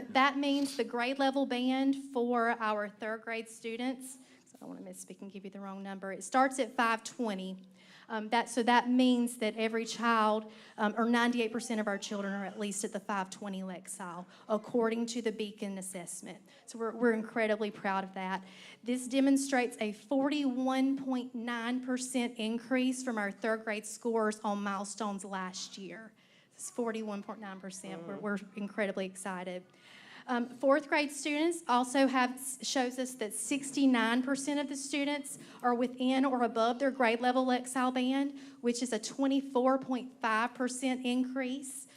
S14: That means the grade level band for our 3rd grade students, so I don't want to misspeak and give you the wrong number, it starts at 520. So that means that every child, or 98% of our children, are at least at the 520 Lexile, according to the Beacon assessment. So we're incredibly proud of that. This demonstrates a 41.9% increase from our 3rd grade scores on milestones last year. It's 41.9%. We're incredibly excited. Fourth grade students also shows us that 69% of the students are within or above their grade level Lexile band, which is a 24.5% increase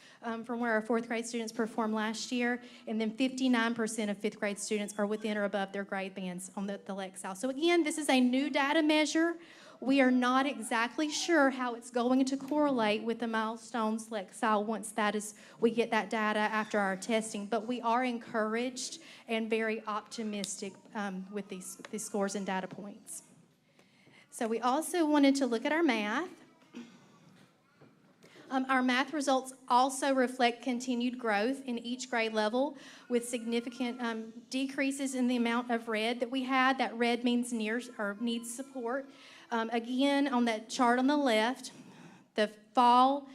S14: from where our fourth grade students performed last year. And then 59% of fifth grade students are within or above their grade bands on the Lexile. So again, this is a new data measure. We are not exactly sure how it's going to correlate with the milestones Lexile once we get that data after our testing, but we are encouraged and very optimistic with these scores and data points. So we also wanted to look at our math. Our math results also reflect continued growth in each grade level with significant decreases in the amount of red that we had. That red means needs support. Again, on that chart on the left, the fall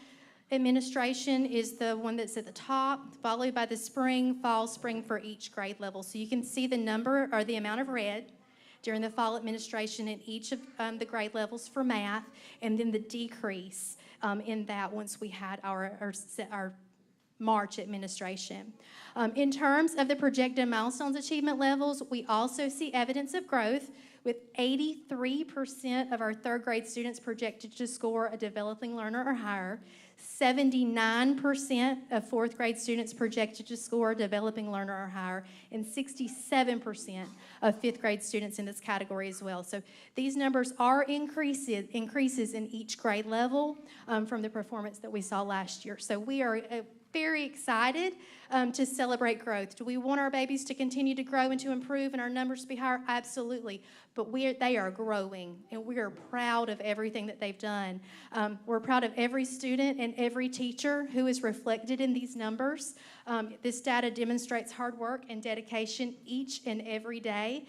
S14: administration is the one that's at the top, followed by the spring for each grade level. So you can see the number or the amount of red during the fall administration in each of the grade levels for math, and then the decrease in that once we had our March administration. In terms of the projected milestones achievement levels, we also see evidence of growth with 83% of our third grade students projected to score a developing learner or higher, 79% of fourth grade students projected to score a developing learner or higher, and 67% of fifth grade students in this category as well. So these numbers are increases in each grade level from the performance that we saw last year. So we are very excited to celebrate growth. Do we want our babies to continue to grow and to improve and our numbers to be higher? Absolutely. But they are growing, and we are proud of everything that they've done. We're proud of every student and every teacher who is reflected in these numbers. This data demonstrates hard work and dedication each and every day.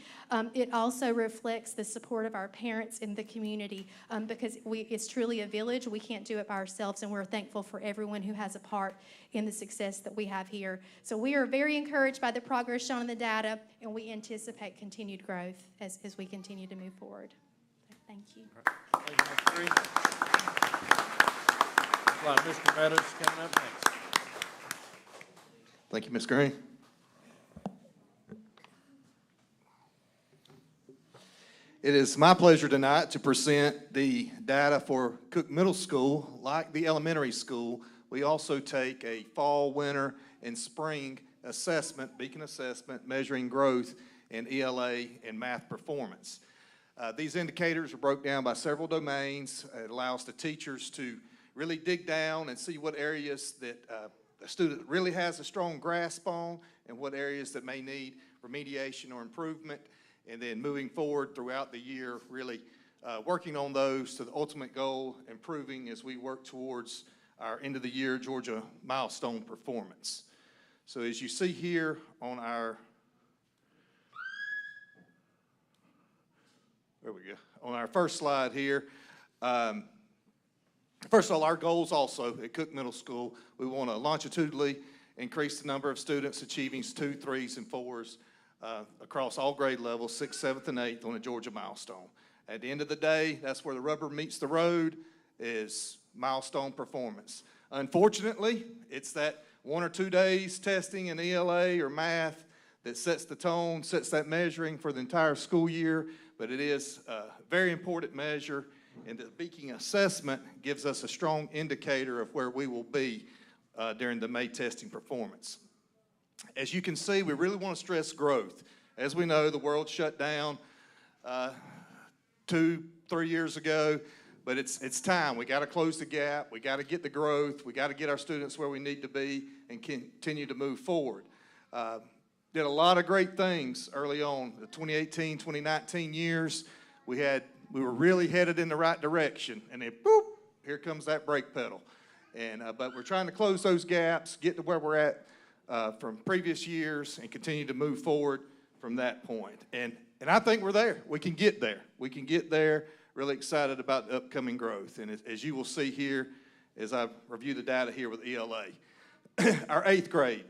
S14: It also reflects the support of our parents in the community because it's truly a village. We can't do it by ourselves, and we're thankful for everyone who has a part in the success that we have here. So we are very encouraged by the progress shown in the data, and we anticipate continued growth as we continue to move forward. Thank you.
S1: Thank you, Ms. Green. Looks like Mr. Meadows is coming up next.
S15: Thank you, Ms. Green. It is my pleasure tonight to present the data for Cook Middle School. Like the elementary school, we also take a fall, winter, and spring assessment, beacon assessment, measuring growth in ELA and math performance. These indicators are broken down by several domains. It allows the teachers to really dig down and see what areas that a student really has a strong grasp on and what areas that may need remediation or improvement, and then moving forward throughout the year, really working on those to the ultimate goal, improving as we work towards our end of the year Georgia milestone performance. So as you see here on our, there we go, on our first slide here, first of all, our goals also at Cook Middle School, we want to longitudinally increase the number of students achieving 2s, 3s, and 4s across all grade levels, 6th, 7th, and 8th on a Georgia milestone. At the end of the day, that's where the rubber meets the road, is milestone performance. Unfortunately, it's that 1 or 2 days testing in ELA or math that sets the tone, sets that measuring for the entire school year, but it is a very important measure, and the beacon assessment gives us a strong indicator of where we will be during the May testing performance. As you can see, we really want to stress growth. As we know, the world shut down 2-3 years ago, but it's time. We got to close the gap. We got to get the growth. We got to get our students where we need to be and continue to move forward. Did a lot of great things early on. The 2018, 2019 years, we were really headed in the right direction, and then boop, here comes that brake pedal. And but we're trying to close those gaps, get to where we're at from previous years, and continue to move forward from that point. And I think we're there. We can get there. We can get there. Really excited about the upcoming growth. And as you will see here, as I review the data here with ELA, our 8th grade,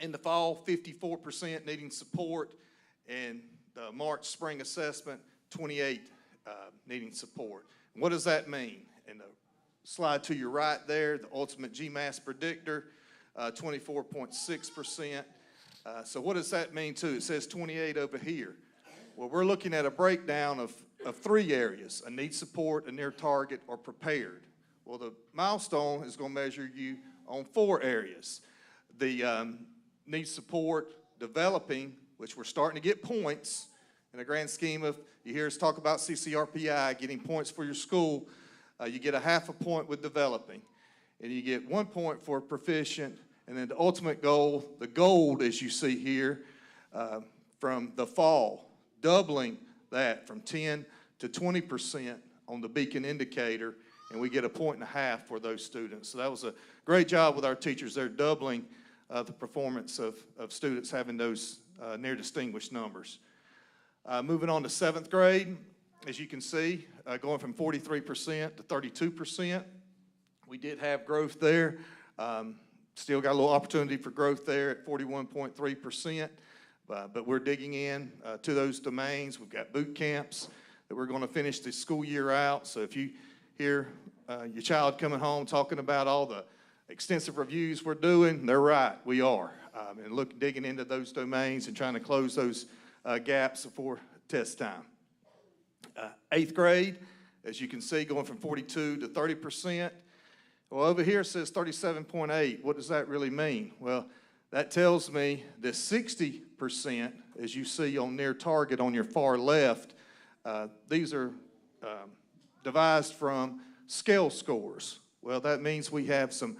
S15: in the fall, 54% needing support, and the March spring assessment, 28 needing support. And what does that mean? In the slide to your right there, the ultimate GMAS predictor, 24.6%. So what does that mean too? It says 28 over here. Well, we're looking at a breakdown of 3 areas: a need support, a near target, or prepared. Well, the milestone is going to measure you on 4 areas. The need support, developing, which we're starting to get points in the grand scheme of, you hear us talk about CCRPI, getting points for your school. You get a half a point with developing, and you get 1 point for proficient, and then the ultimate goal, the gold, as you see here, from the fall, doubling that from 10 to 20% on the beacon indicator, and we get a 1.5 points for those students. So that was a great job with our teachers. They're doubling the performance of students having those near distinguished numbers. Moving on to 7th grade, as you can see, going from 43% to 32%. We did have growth there. Still got a little opportunity for growth there at 41.3%. But we're digging in to those domains. We've got boot camps that we're going to finish the school year out. So if you hear your child coming home talking about all the extensive reviews we're doing, they're right, we are. And digging into those domains and trying to close those gaps before test time. 8th grade, as you can see, going from 42 to 30%. Well, over here it says 37.8. What does that really mean? Well, that tells me that 60%, as you see on near target on your far left, these are devised from scale scores. Well, that means we have some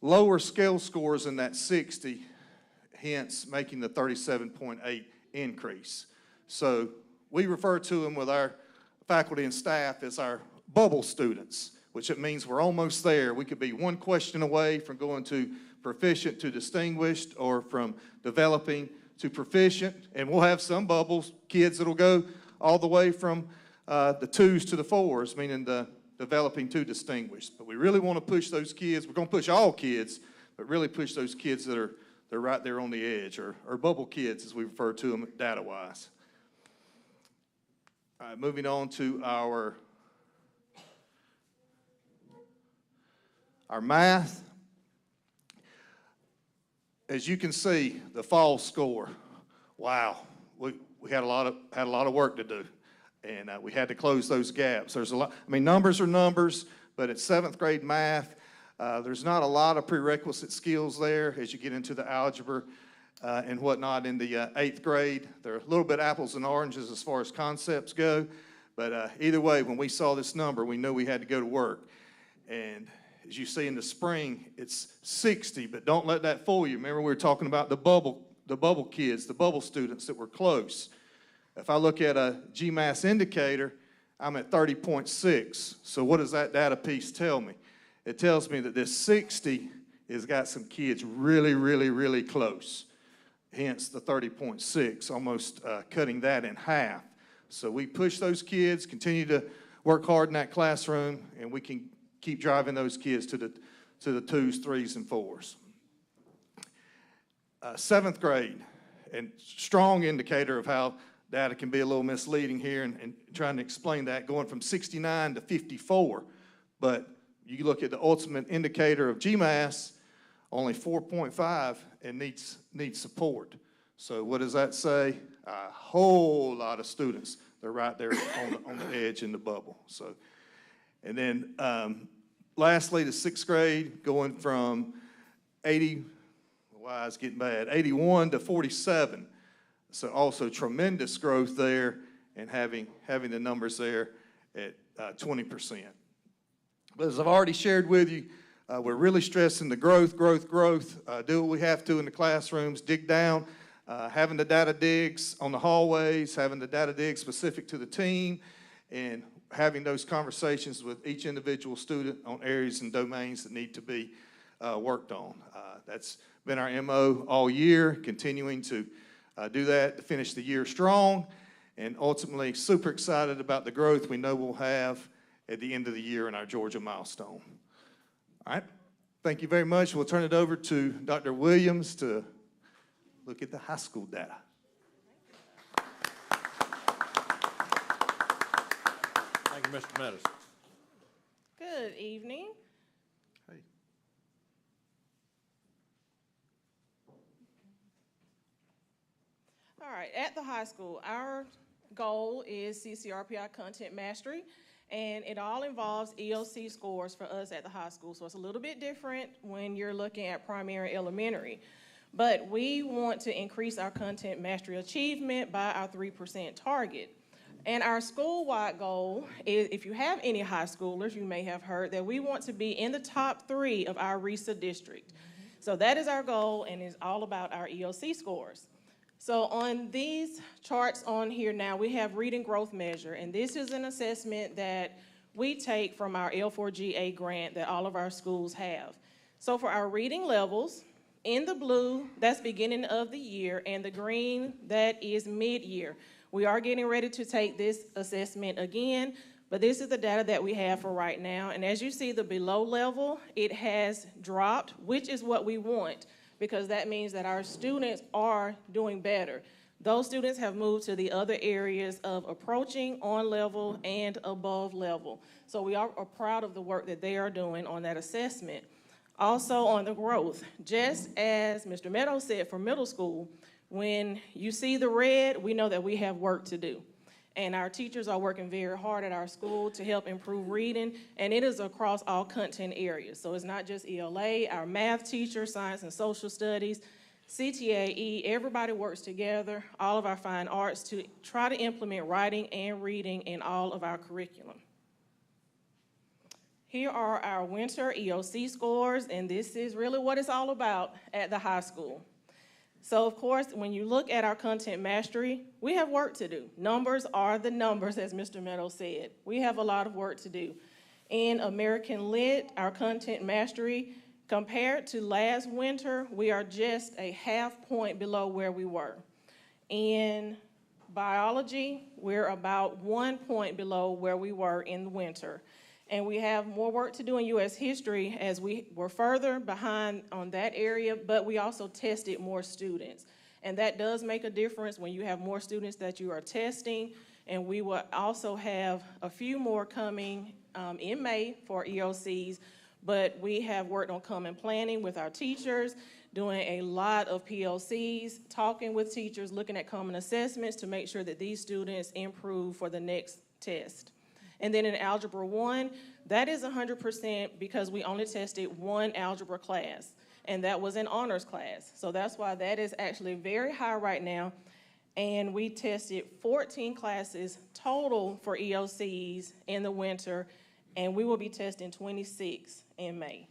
S15: lower scale scores in that 60, hence making the 37.8 increase. So we refer to them with our faculty and staff as our bubble students, which it means we're almost there. We could be 1 question away from going to proficient to distinguished, or from developing to proficient, and we'll have some bubbles kids that'll go all the way from the 2s to the 4s, meaning the developing to distinguished. But we really want to push those kids. We're going to push all kids, but really push those kids that are right there on the edge, or bubble kids as we refer to them data-wise. All right, moving on to our math. As you can see, the fall score, wow, we had a lot of work to do, and we had to close those gaps. There's a lot. I mean, numbers are numbers, but at 7th grade math, there's not a lot of prerequisite skills there as you get into the algebra and whatnot in the 8th grade. They're a little bit apples and oranges as far as concepts go, but either way, when we saw this number, we knew we had to go to work. And as you see in the spring, it's 60, but don't let that fool you. Remember, we were talking about the bubble kids, the bubble students that were close. If I look at a GMAS indicator, I'm at 30.6. So what does that data piece tell me? It tells me that this 60 has got some kids really, really, really close. Hence the 30.6, almost cutting that in half. So we push those kids, continue to work hard in that classroom, and we can keep driving those kids to the 2s, 3s, and 4s. 7th grade, and strong indicator of how data can be a little misleading here, and trying to explain that, going from 69 to 54. But you look at the ultimate indicator of GMAS, only 4.5, and needs support. So what does that say? A whole lot of students, they're right there on the edge in the bubble. So, and then lastly, the 6th grade, going from 81 to 47. So also tremendous growth there, and having the numbers there at 20%. But as I've already shared with you, we're really stressing the growth. Do what we have to in the classrooms, dig down, having the data digs on the hallways, having the data digs specific to the team, and having those conversations with each individual student on areas and domains that need to be worked on. That's been our MO all year, continuing to do that to finish the year strong, and ultimately super excited about the growth we know we'll have at the end of the year in our Georgia milestone. All right, thank you very much. We'll turn it over to Dr. Williams to look at the high school data.
S1: Thank you, Mr. Meadows.
S16: Good evening.
S8: Hey.
S16: All right, at the high school, our goal is CCRPI content mastery, and it all involves EOC scores for us at the high school. So it's a little bit different when you're looking at primary and elementary. But we want to increase our content mastery achievement by our 3% target. And our school-wide goal is, if you have any high schoolers, you may have heard that we want to be in the top 3 of our RESA district. So that is our goal, and it's all about our EOC scores. So on these charts on here now, we have reading growth measure, and this is an assessment that we take from our L4GA grant that all of our schools have. So for our reading levels, in the blue, that's beginning of the year, and the green, that is mid-year. We are getting ready to take this assessment again, but this is the data that we have for right now. And as you see, the below level, it has dropped, which is what we want, because that means that our students are doing better. Those students have moved to the other areas of approaching, on level, and above level. So we are proud of the work that they are doing on that assessment. Also on the growth, just as Mr. Meadows said for middle school, when you see the red, we know that we have work to do. And our teachers are working very hard at our school to help improve reading, and it is across all content areas. So it's not just ELA, our math teacher, science and social studies, CTAE, everybody works together, all of our fine arts, to try to implement writing and reading in all of our curriculum. Here are our winter EOC scores, and this is really what it's all about at the high school. So of course, when you look at our content mastery, we have work to do. Numbers are the numbers, as Mr. Meadows said. We have a lot of work to do. In American Lit, our content mastery, compared to last winter, we are just a half point below where we were. In biology, we're about 1 point below where we were in the winter. And we have more work to do in U.S. history, as we were further behind on that area, but we also tested more students. And that does make a difference when you have more students that you are testing. And we will also have a few more coming in May for EOCs, but we have worked on common planning with our teachers, doing a lot of PLCs, talking with teachers, looking at common assessments to make sure that these students improve for the next test. And then in Algebra 1, that is 100% because we only tested one algebra class, and that was an honors class. So that's why that is actually very high right now. And we tested 14 classes total for EOCs in the winter, and we will be testing 26 in May.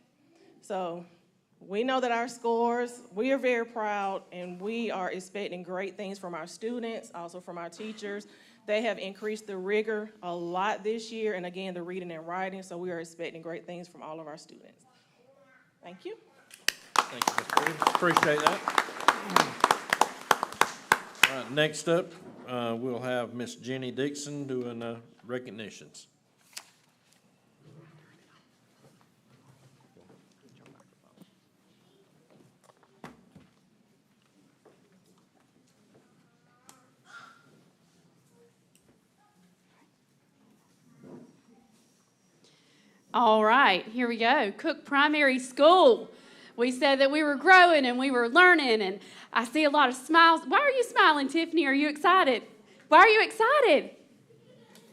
S16: So we know that our scores, we are very proud, and we are expecting great things from our students, also from our teachers. They have increased the rigor a lot this year, and again, the reading and writing, so we are expecting great things from all of our students. Thank you.
S1: Thank you, Ms. Bruce. Appreciate that. All right, next up, we'll have Miss Jenny Dixon doing recognitions.
S13: All right, here we go. Cook Primary School. We said that we were growing and we were learning, and I see a lot of smiles. Why are you smiling, Tiffany? Are you excited? Why are you excited?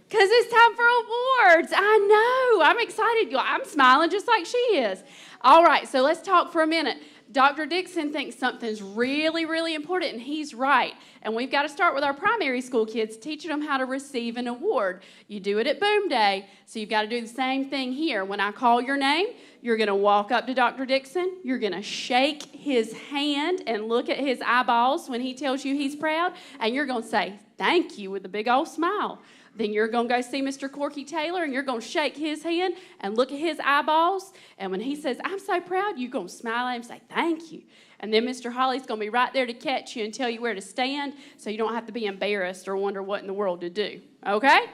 S13: Because it's time for awards. I know. I'm excited. I'm smiling just like she is. All right, so let's talk for a minute. Dr. Dixon thinks something's really, really important, and he's right. And we've got to start with our primary school kids, teaching them how to receive an award. You do it at Boom Day, so you've got to do the same thing here. When I call your name, you're going to walk up to Dr. Dixon. You're going to shake his hand and look at his eyeballs when he tells you he's proud, and you're going to say, thank you, with a big old smile. Then you're going to go see Mr. Corky Taylor, and you're going to shake his hand and look at his eyeballs. And when he says, I'm so proud, you're going to smile at him and say, thank you. And then Mr. Holly's going to be right there to catch you and tell you where to stand, so you don't have to be embarrassed or wonder what in the world to do. Okay?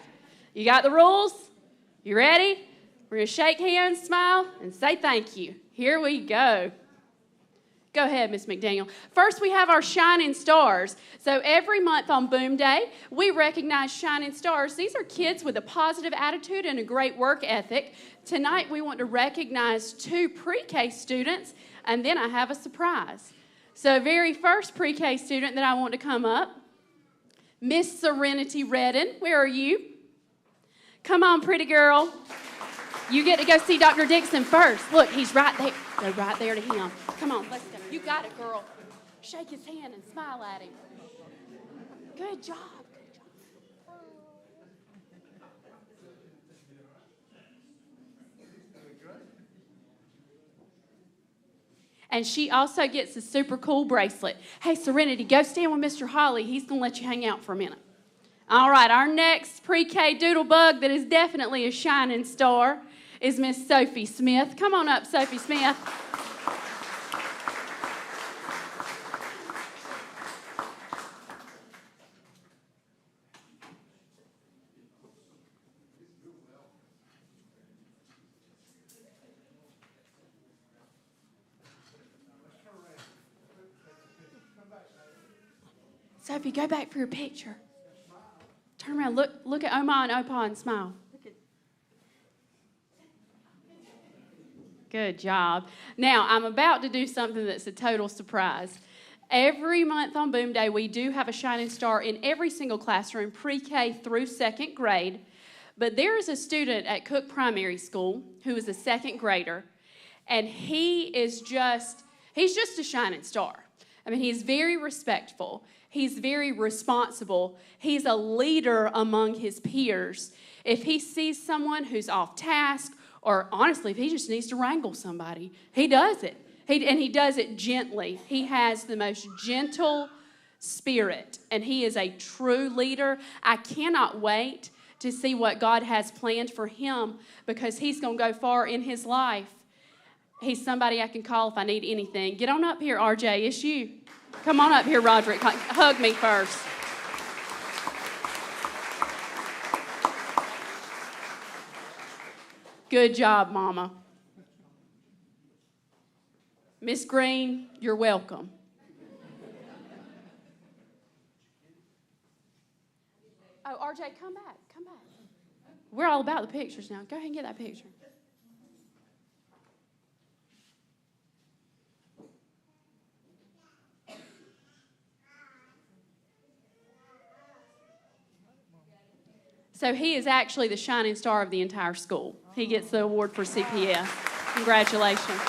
S13: You got the rules? You ready? We're going to shake hands, smile, and say thank you. Here we go. Go ahead, Miss McDaniel. First, we have our shining stars. So every month on Boom Day, we recognize shining stars. These are kids with a positive attitude and a great work ethic. Tonight, we want to recognize 2 pre-K students, and then I have a surprise. So very first pre-K student that I want to come up, Miss Serenity Redden. Where are you? Come on, pretty girl. You get to go see Dr. Dixon first. Look, he's right there. Go right there to him. Come on, let's go. You got it, girl. Shake his hand and smile at him. Good job. Good job. And she also gets a super cool bracelet. Hey, Serenity, go stand with Mr. Holly. He's going to let you hang out for a minute. All right, our next pre-K doodlebug that is definitely a shining star is Miss Sophie Smith. Come on up, Sophie Smith. Sophie, go back for your picture. Turn around, look at Oma and Opa and smile. Good job. Now, I'm about to do something that's a total surprise. Every month on Boom Day, we do have a shining star in every single classroom, pre-K through 2nd grade. But there is a student at Cook Primary School who is a 2nd grader, and he's just a shining star. I mean, he's very respectful. He's very responsible. He's a leader among his peers. If he sees someone who's off task, or honestly, if he just needs to wrangle somebody, he does it. And he does it gently. He has the most gentle spirit, and he is a true leader. I cannot wait to see what God has planned for him, because he's going to go far in his life. He's somebody I can call if I need anything. Get on up here, RJ. It's you. Come on up here, Roderick. Hug me first. Good job, Mama. Miss Green, you're welcome. Oh, RJ, come back. Come back. We're all about the pictures now. Go ahead and get that picture. So he is actually the shining star of the entire school. He gets the award for CPS. Congratulations.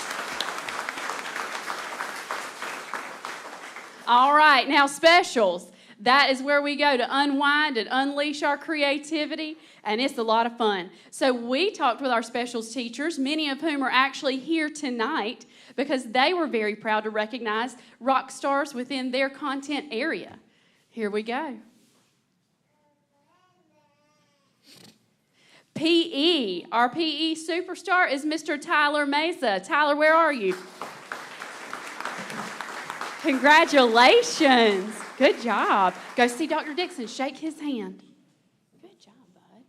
S13: All right, now specials. That is where we go to unwind and unleash our creativity, and it's a lot of fun. So we talked with our specials teachers, many of whom are actually here tonight, because they were very proud to recognize rock stars within their content area. Here we go. PE. Our PE superstar is Mr. Tyler Mesa. Tyler, where are you? Congratulations. Good job. Go see Dr. Dixon. Shake his hand. Good job, bud.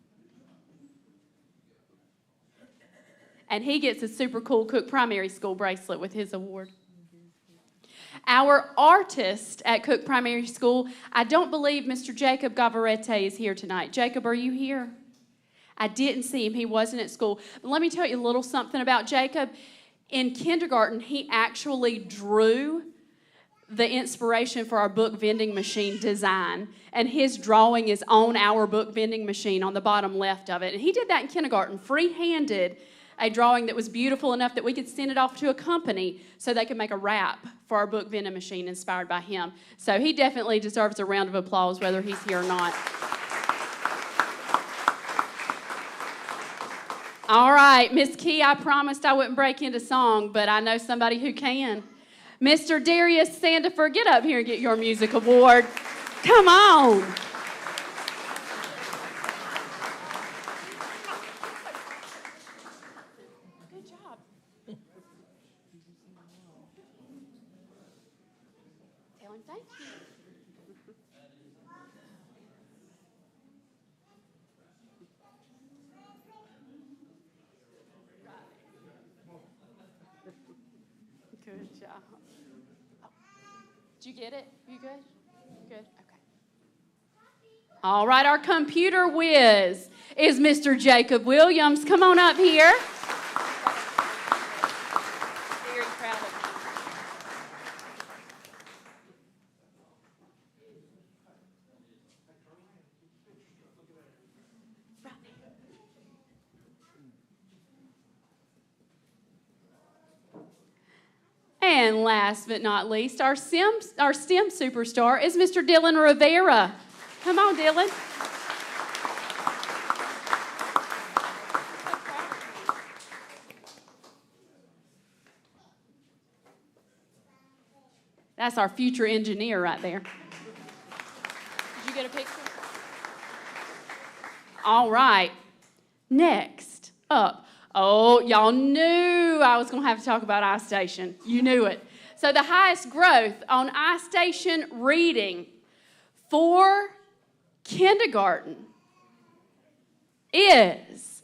S13: And he gets a super cool Cook Primary School bracelet with his award. Our artist at Cook Primary School, I don't believe Mr. Jacob Gavarete is here tonight. Jacob, are you here? I didn't see him. He wasn't at school. But let me tell you a little something about Jacob. In kindergarten, he actually drew the inspiration for our book vending machine design. And his drawing is on our book vending machine on the bottom left of it. And he did that in kindergarten, free-handed, a drawing that was beautiful enough that we could send it off to a company so they could make a wrap for our book vending machine inspired by him. So he definitely deserves a round of applause whether he's here or not. All right, Miss Key, I promised I wouldn't break into song, but I know somebody who can. Mr. Darius Sandifer, get up here and get your music award. Come on. Good job. Tell him thank you. Good job. Did you get it? You good? Good? Okay. All right, our computer whiz is Mr. Jacob Williams. Come on up here. Very proud of you. And last but not least, our STEM superstar is Mr. Dylan Rivera. Come on, Dylan. That's our future engineer right there. Did you get a picture? All right. Next up. Oh, y'all knew I was going to have to talk about iStation. You knew it. So the highest growth on iStation reading for kindergarten is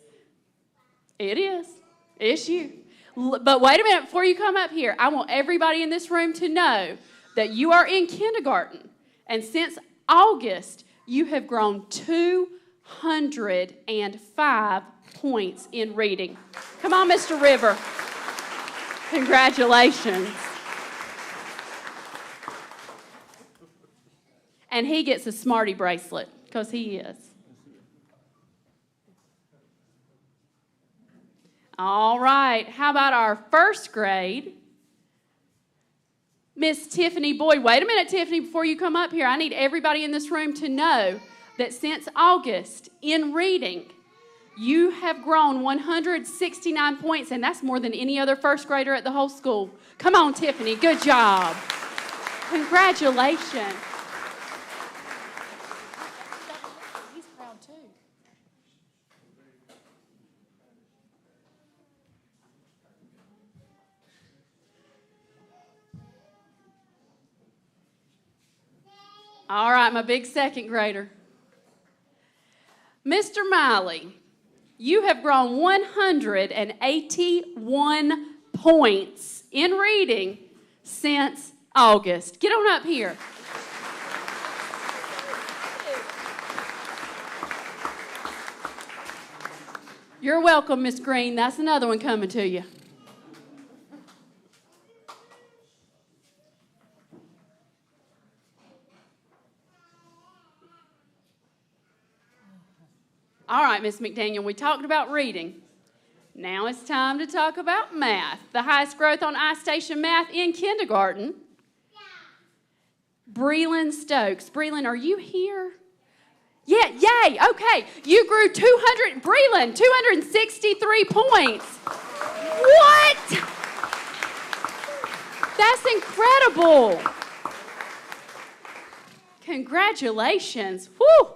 S13: you. But wait a minute, before you come up here, I want everybody in this room to know that you are in kindergarten. And since August, you have grown 205 points in reading. Come on, Mr. River. Congratulations. And he gets a Smarty bracelet, because he is. All right, how about our first grade? Miss Tiffany Boyd. Wait a minute, Tiffany, before you come up here. I need everybody in this room to know that since August, in reading, you have grown 169 points, and that's more than any other first grader at the whole school. Come on, Tiffany, good job. Congratulations. He's proud too. All right, my big second grader. Mr. Miley, you have grown 181 points in reading since August. Get on up here. You're welcome, Miss Green. That's another one coming to you. All right, Miss McDaniel, we talked about reading. Now it's time to talk about math. The highest growth on iStation Math in kindergarten. Breland Stokes. Breland, are you here? Yeah, yay, okay. You grew 263 points. What? That's incredible. Congratulations. Whew.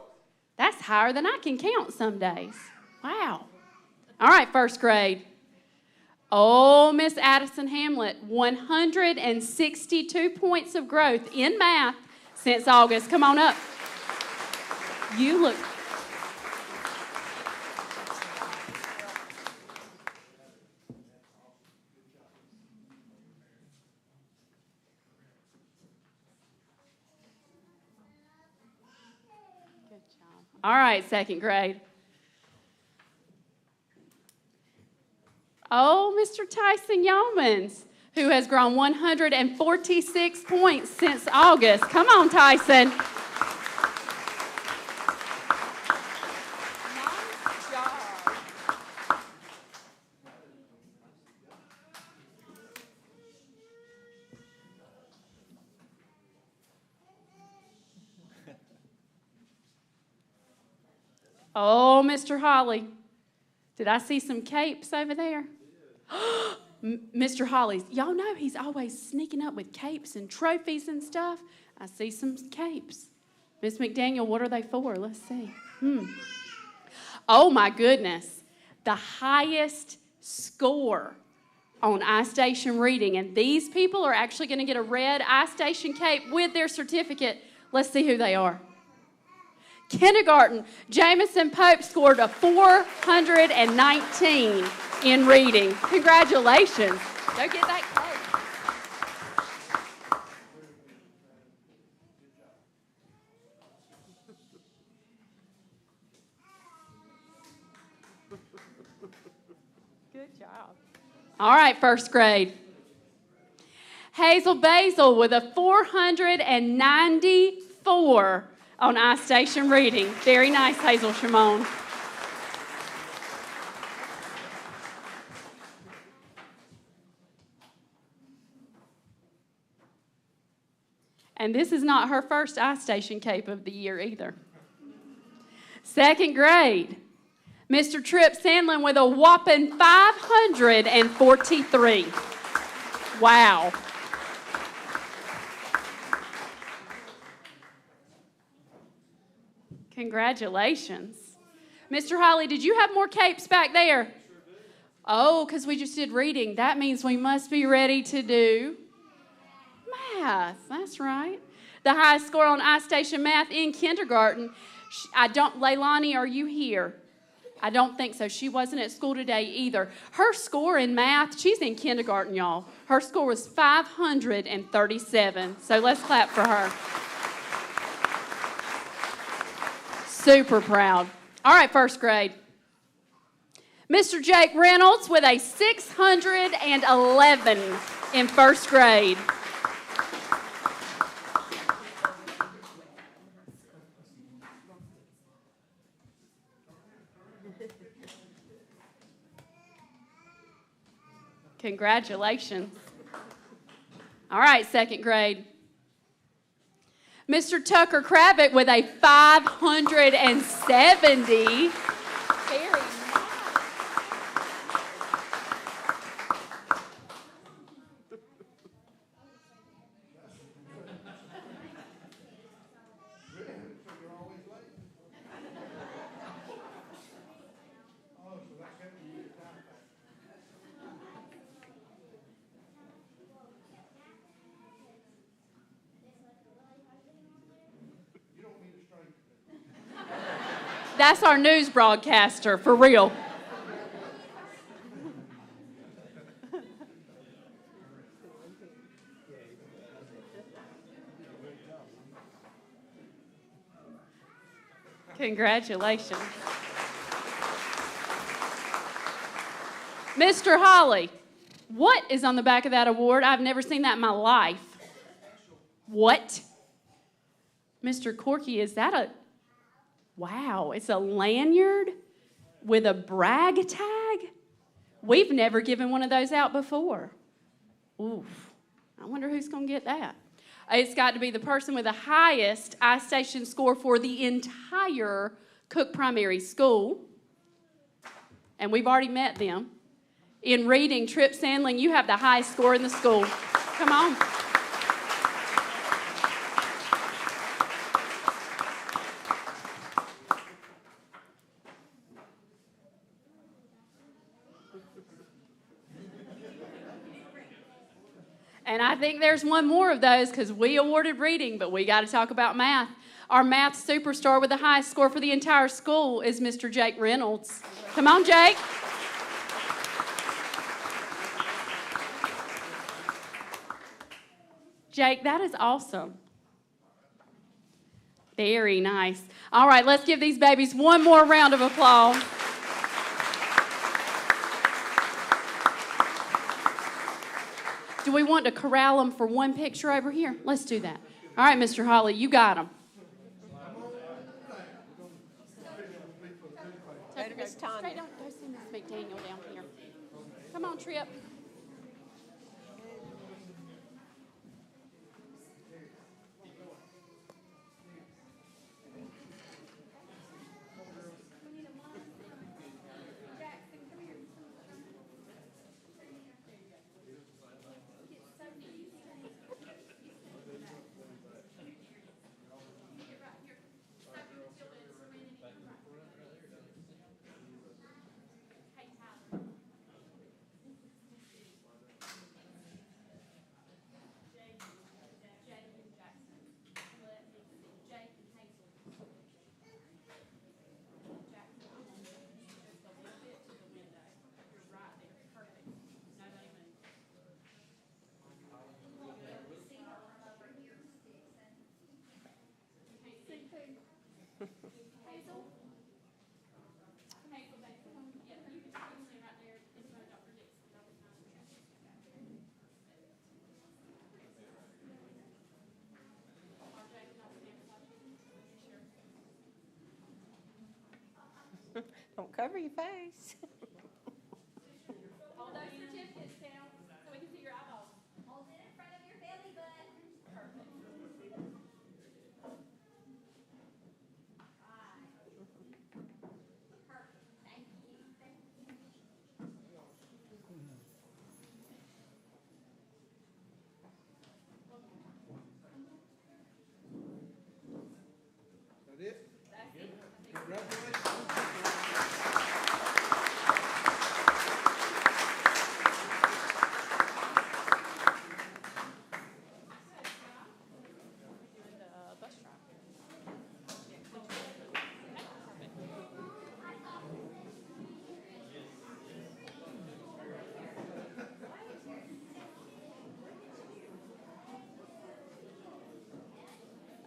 S13: That's higher than I can count some days. Wow. All right, first grade. Oh, Miss Addison Hamlet, 162 points of growth in math since August. Come on up. You look... All right, second grade. Oh, Mr. Tyson Yeomans, who has grown 146 points since August. Come on, Tyson. Nice job. Oh, Mr. Holly. Did I see some capes over there? Mr. Holly, y'all know he's always sneaking up with capes and trophies and stuff. I see some capes. Miss McDaniel, what are they for? Let's see. Oh, my goodness. The highest score on iStation reading. And these people are actually going to get a red iStation cape with their certificate. Let's see who they are. Kindergarten, Jamison Pope scored a 419 in reading. Congratulations. Go get that cake. All right, first grade. Hazel Basil with a 494 on iStation reading. Very nice, Hazel Shimon. And this is not her first iStation Cape of the year either. Second grade, Mr. Tripp Sandlin with a whopping 543. Wow. Congratulations. Mr. Holly, did you have more capes back there? Oh, because we just did reading. That means we must be ready to do math. That's right. The highest score on iStation Math in kindergarten. Leilani, are you here? I don't think so. She wasn't at school today either. Her score in math, she's in kindergarten, y'all. Her score was 537. So let's clap for her. Super proud. All right, first grade. Mr. Jake Reynolds with a 611 in first grade. Congratulations. All right, second grade. Mr. Tucker Kravitz with a 570. Very nice. That's our news broadcaster, for real. Congratulations. Mr. Holly, what is on the back of that award? I've never seen that in my life. What? Mr. Corky, is that a... Wow, it's a lanyard with a brag tag? We've never given one of those out before. Oof, I wonder who's going to get that. It's got to be the person with the highest iStation score for the entire Cook Primary School. And we've already met them. In reading, Tripp Sandling, you have the highest score in the school. Come on. And I think there's one more of those because we awarded reading, but we got to talk about math. Our math superstar with the highest score for the entire school is Mr. Jake Reynolds. Come on, Jake. Jake, that is awesome. Very nice. All right, let's give these babies one more round of applause. Do we want to corral them for one picture over here? Let's do that. All right, Mr. Holly, you got them.
S3: Better Miss Tanya.
S13: Don't see Miss McDaniel down here. Come on, Tripp.
S3: cover your face.
S13: Hold those certificates down so we can see your eyeballs.
S9: Hold it in front of your belly button.
S13: Perfect.
S9: Perfect. Thank you. Thank you.
S8: That it?
S13: That's it.
S8: Congratulations.
S13: Bus driver.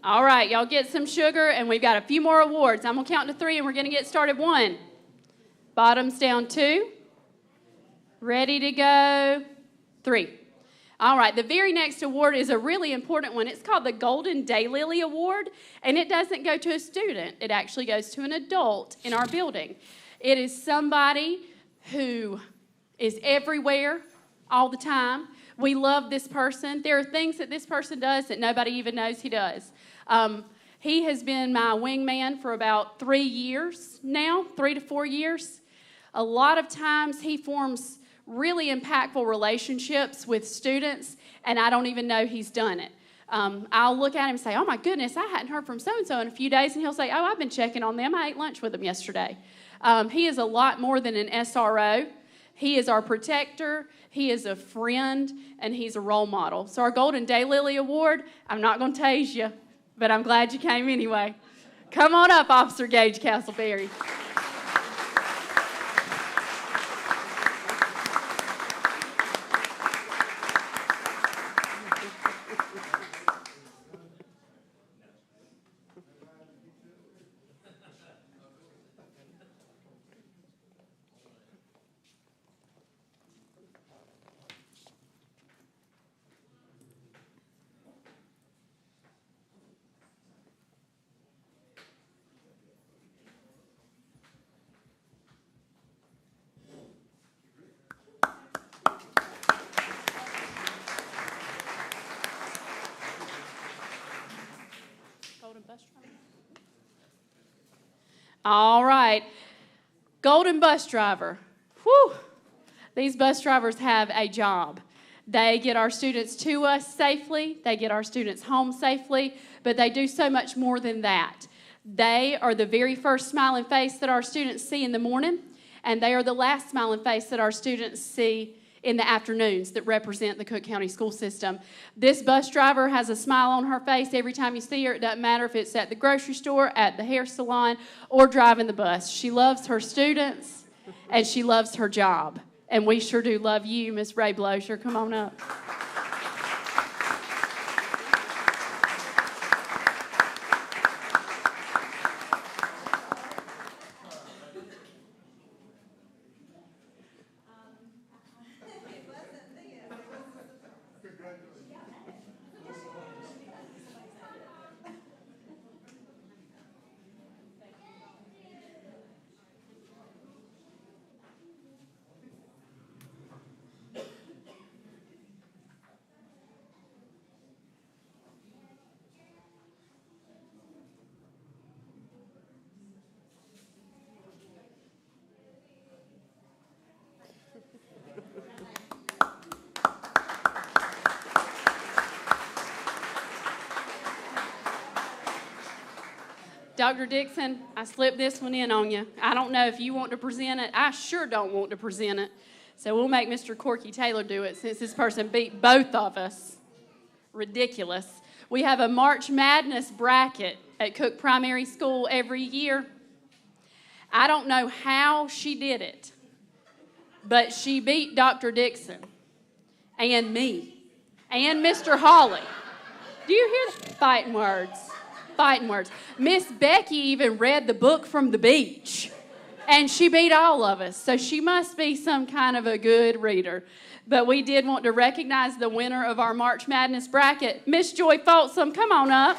S13: All right, y'all get some sugar, and we've got a few more awards. I'm going to count to 3, and we're going to get started. 1. Bottoms down. 2. Ready to go. 3. All right, the very next award is a really important one. It's called the Golden Daylily Award, and it doesn't go to a student. It actually goes to an adult in our building. It is somebody who is everywhere all the time. We love this person. There are things that this person does that nobody even knows he does. He has been my wingman for about 3 years now, 3 to 4 years. A lot of times he forms really impactful relationships with students, and I don't even know he's done it. I'll look at him and say, oh my goodness, I hadn't heard from so-and-so in a few days, and he'll say, oh, I've been checking on them. I ate lunch with them yesterday. He is a lot more than an SRO. He is our protector, he is a friend, and he's a role model. So our Golden Daylily Award, I'm not going to tase you, but I'm glad you came anyway. Come on up, Officer Gage Castleberry. All right. Golden bus driver. Whew. These bus drivers have a job. They get our students to us safely. They get our students home safely. But they do so much more than that. They are the very first smiling face that our students see in the morning. And they are the last smiling face that our students see in the afternoons that represent the Cook County school system. This bus driver has a smile on her face every time you see her. It doesn't matter if it's at the grocery store, at the hair salon, or driving the bus. She loves her students, and she loves her job. And we sure do love you, Miss Ray Blozier. Come on up. Dr. Dixon, I slipped this one in on you. I don't know if you want to present it. I sure don't want to present it. So we'll make Mr. Corky Taylor do it since this person beat both of us. Ridiculous. We have a March Madness bracket at Cook Primary School every year. I don't know how she did it, but she beat Dr. Dixon and me and Mr. Hawley. Do you hear that? Fighting words. Fighting words. Miss Becky even read the book from the beach, and she beat all of us. So she must be some kind of a good reader. But we did want to recognize the winner of our March Madness bracket, Miss Joy Folsom. Come on up.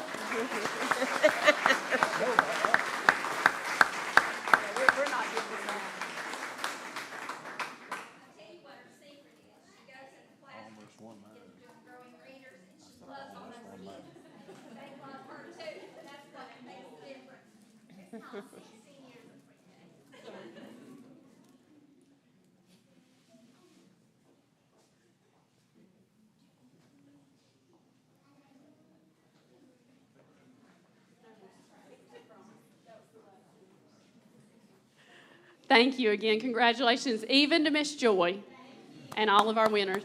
S13: Thank you again. Congratulations, even to Miss Joy and all of our winners.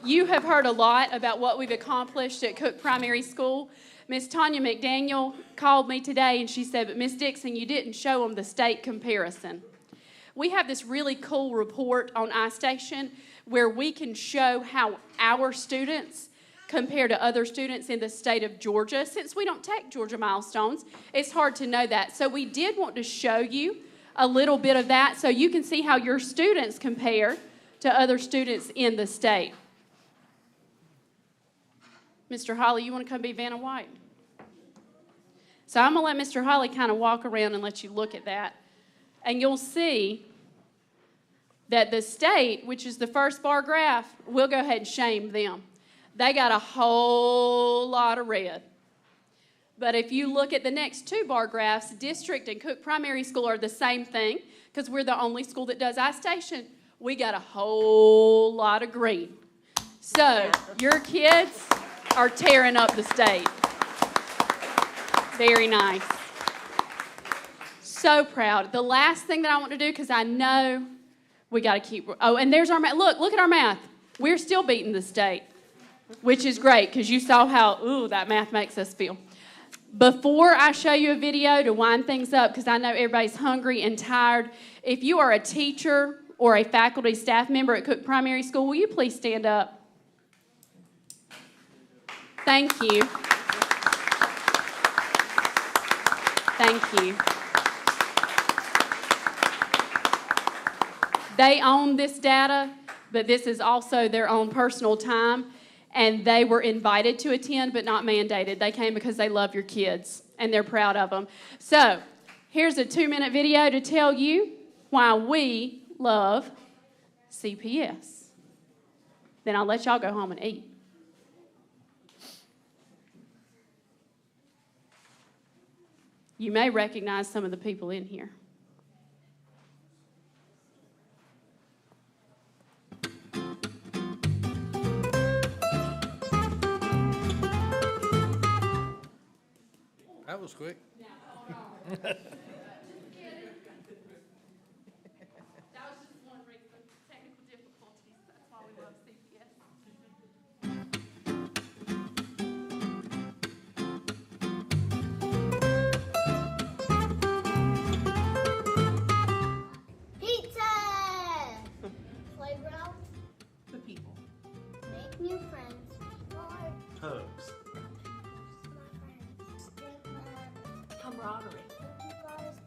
S13: You have heard a lot about what we've accomplished at Cook Primary School. Miss Tanya McDaniel called me today and she said, but Miss Dixon, you didn't show them the state comparison. We have this really cool report on iStation where we can show how our students compare to other students in the state of Georgia. Since we don't take Georgia milestones, it's hard to know that. So we did want to show you a little bit of that so you can see how your students compare to other students in the state. Mr. Holly, you want to come be Vanna White? So I'm going to let Mr. Holly kind of walk around and let you look at that. And you'll see that the state, which is the first bar graph, we'll go ahead and shame them. They got a whole lot of red. But if you look at the next two bar graphs, District and Cook Primary School are the same thing because we're the only school that does iStation. We got a whole lot of green. So your kids are tearing up the state. Very nice. So proud. The last thing that I want to do, because I know we got to keep, oh, and there's our math. Look at our math. We're still beating the state, which is great because you saw how, ooh, that math makes us feel. Before I show you a video to wind things up, because I know everybody's hungry and tired, if you are a teacher or a faculty staff member at Cook Primary School, will you please stand up? Thank you. Thank you. They own this data, but this is also their own personal time, and they were invited to attend but not mandated. They came because they love your kids, and they're proud of them. So here's a 2-minute video to tell you why we love CPS. Then I'll let y'all go home and eat. You may recognize some of the people in here.
S1: That was quick.
S9: New friends.
S11: Hugs.
S9: Camaraderie.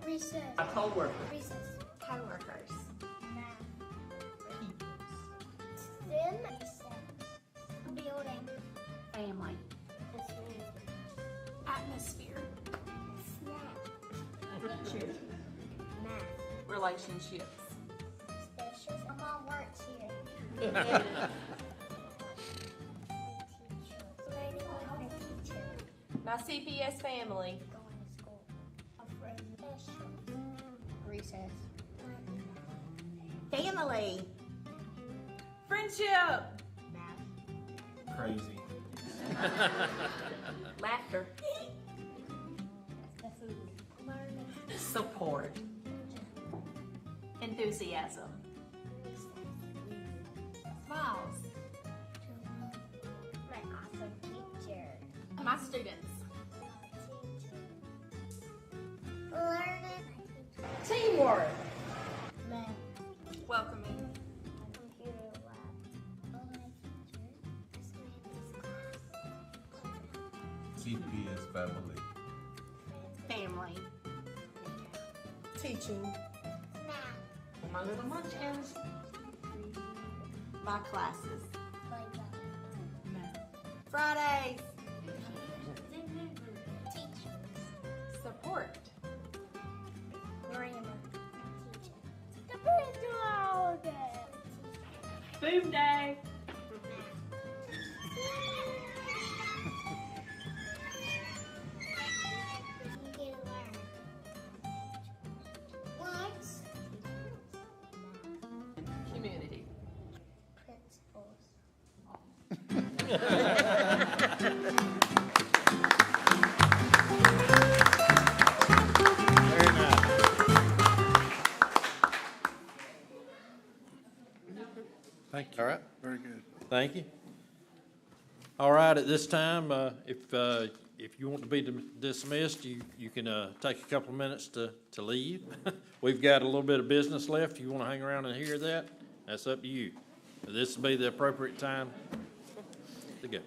S9: Recess.
S11: A coworker.
S9: Recess. Coworkers. Then building.
S6: Family.
S9: Atmosphere. Snack. Math.
S6: Relationships.
S9: Special. My mom works here.
S6: My CPS family.
S9: Going to school. A friend. Recess.
S10: Family.
S6: Friendship.
S11: Crazy.
S6: Laughter.
S9: Learning.
S6: Support. Enthusiasm.
S9: Smiles. My awesome teacher.
S6: My students.
S9: Learning.
S6: Teamwork.
S9: Math.
S6: Welcoming.
S9: Computer lab. My teacher.
S7: CPS family.
S6: Family.
S10: Teaching.
S9: Math.
S6: My little munchkins. My classes.
S9: Playground.
S10: Fridays.
S9: Teachers.
S6: Support.
S9: Grammar. Teacher.
S6: Boom day.
S9: You get to learn.
S1: Very nice.
S8: Thank you.
S1: All right.
S8: Very good.
S1: Thank you. All right, at this time, if you want to be dismissed, you can take a couple of minutes to leave. We've got a little bit of business left. You want to hang around and hear that? That's up to you. This will be the appropriate time to go.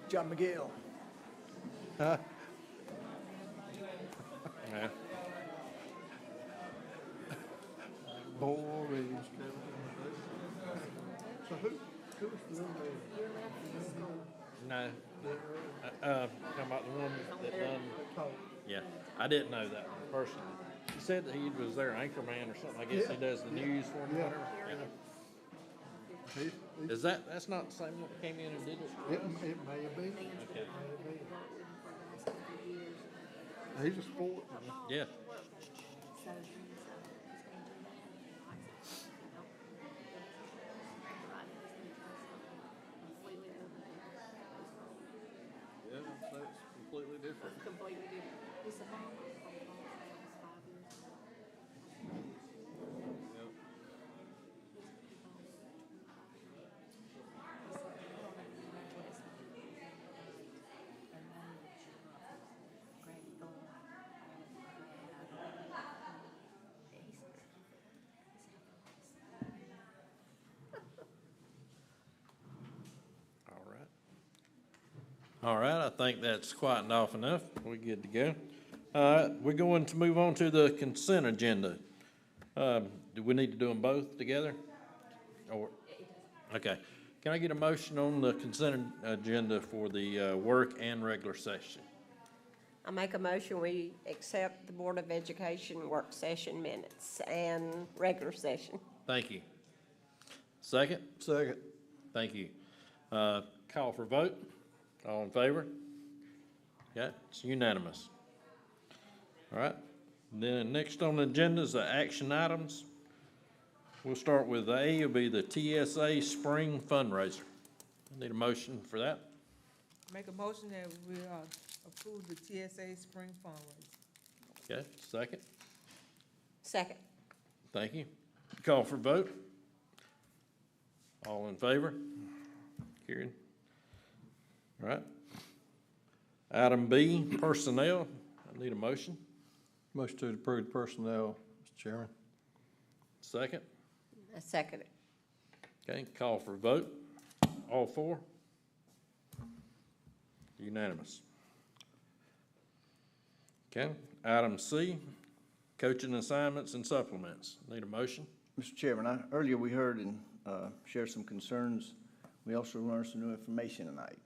S4: John McGill.
S1: Yeah.
S8: Boring. So who was the one
S1: No. Talking about the one that done, yeah, I didn't know that one personally. He said that he was their anchor man or something. I guess he does the news for them or whatever. Yeah. Is that's not the same one that came in and did it?
S8: It may have been.
S1: Okay.
S8: He's a sport.
S1: Yeah. Yeah, that's completely different.
S17: Completely different. It's a bomb.
S1: All right, I think that's quietened off enough. We're good to go. All right, we're going to move on to the consent agenda. Do we need to do them both together? Or, okay. Can I get a motion on the consent agenda for the work and regular session?
S3: I make a motion, we accept the Board of Education work session minutes and regular session.
S1: Thank you. Second?
S2: Second.
S1: Thank you. Call for vote. All in favor? Yeah, it's unanimous. All right. Then next on the agenda is the action items. We'll start with A, will be the TSA Spring Fundraiser. I need a motion for that.
S17: Make a motion that we approve the TSA spring fundraiser.
S1: Okay, second.
S3: Second.
S1: Thank you. Call for vote. All in favor? Carried. All right. Item B, personnel. I need a motion.
S2: Motion to approve the personnel, Mr. Chairman.
S1: Second.
S3: I second it.
S1: Okay, call for vote. All four? Unanimous. Okay, item C, coaching assignments and supplements. Need a motion?
S4: Mr. Chairman, earlier we heard and shared some concerns. We also learned some new information tonight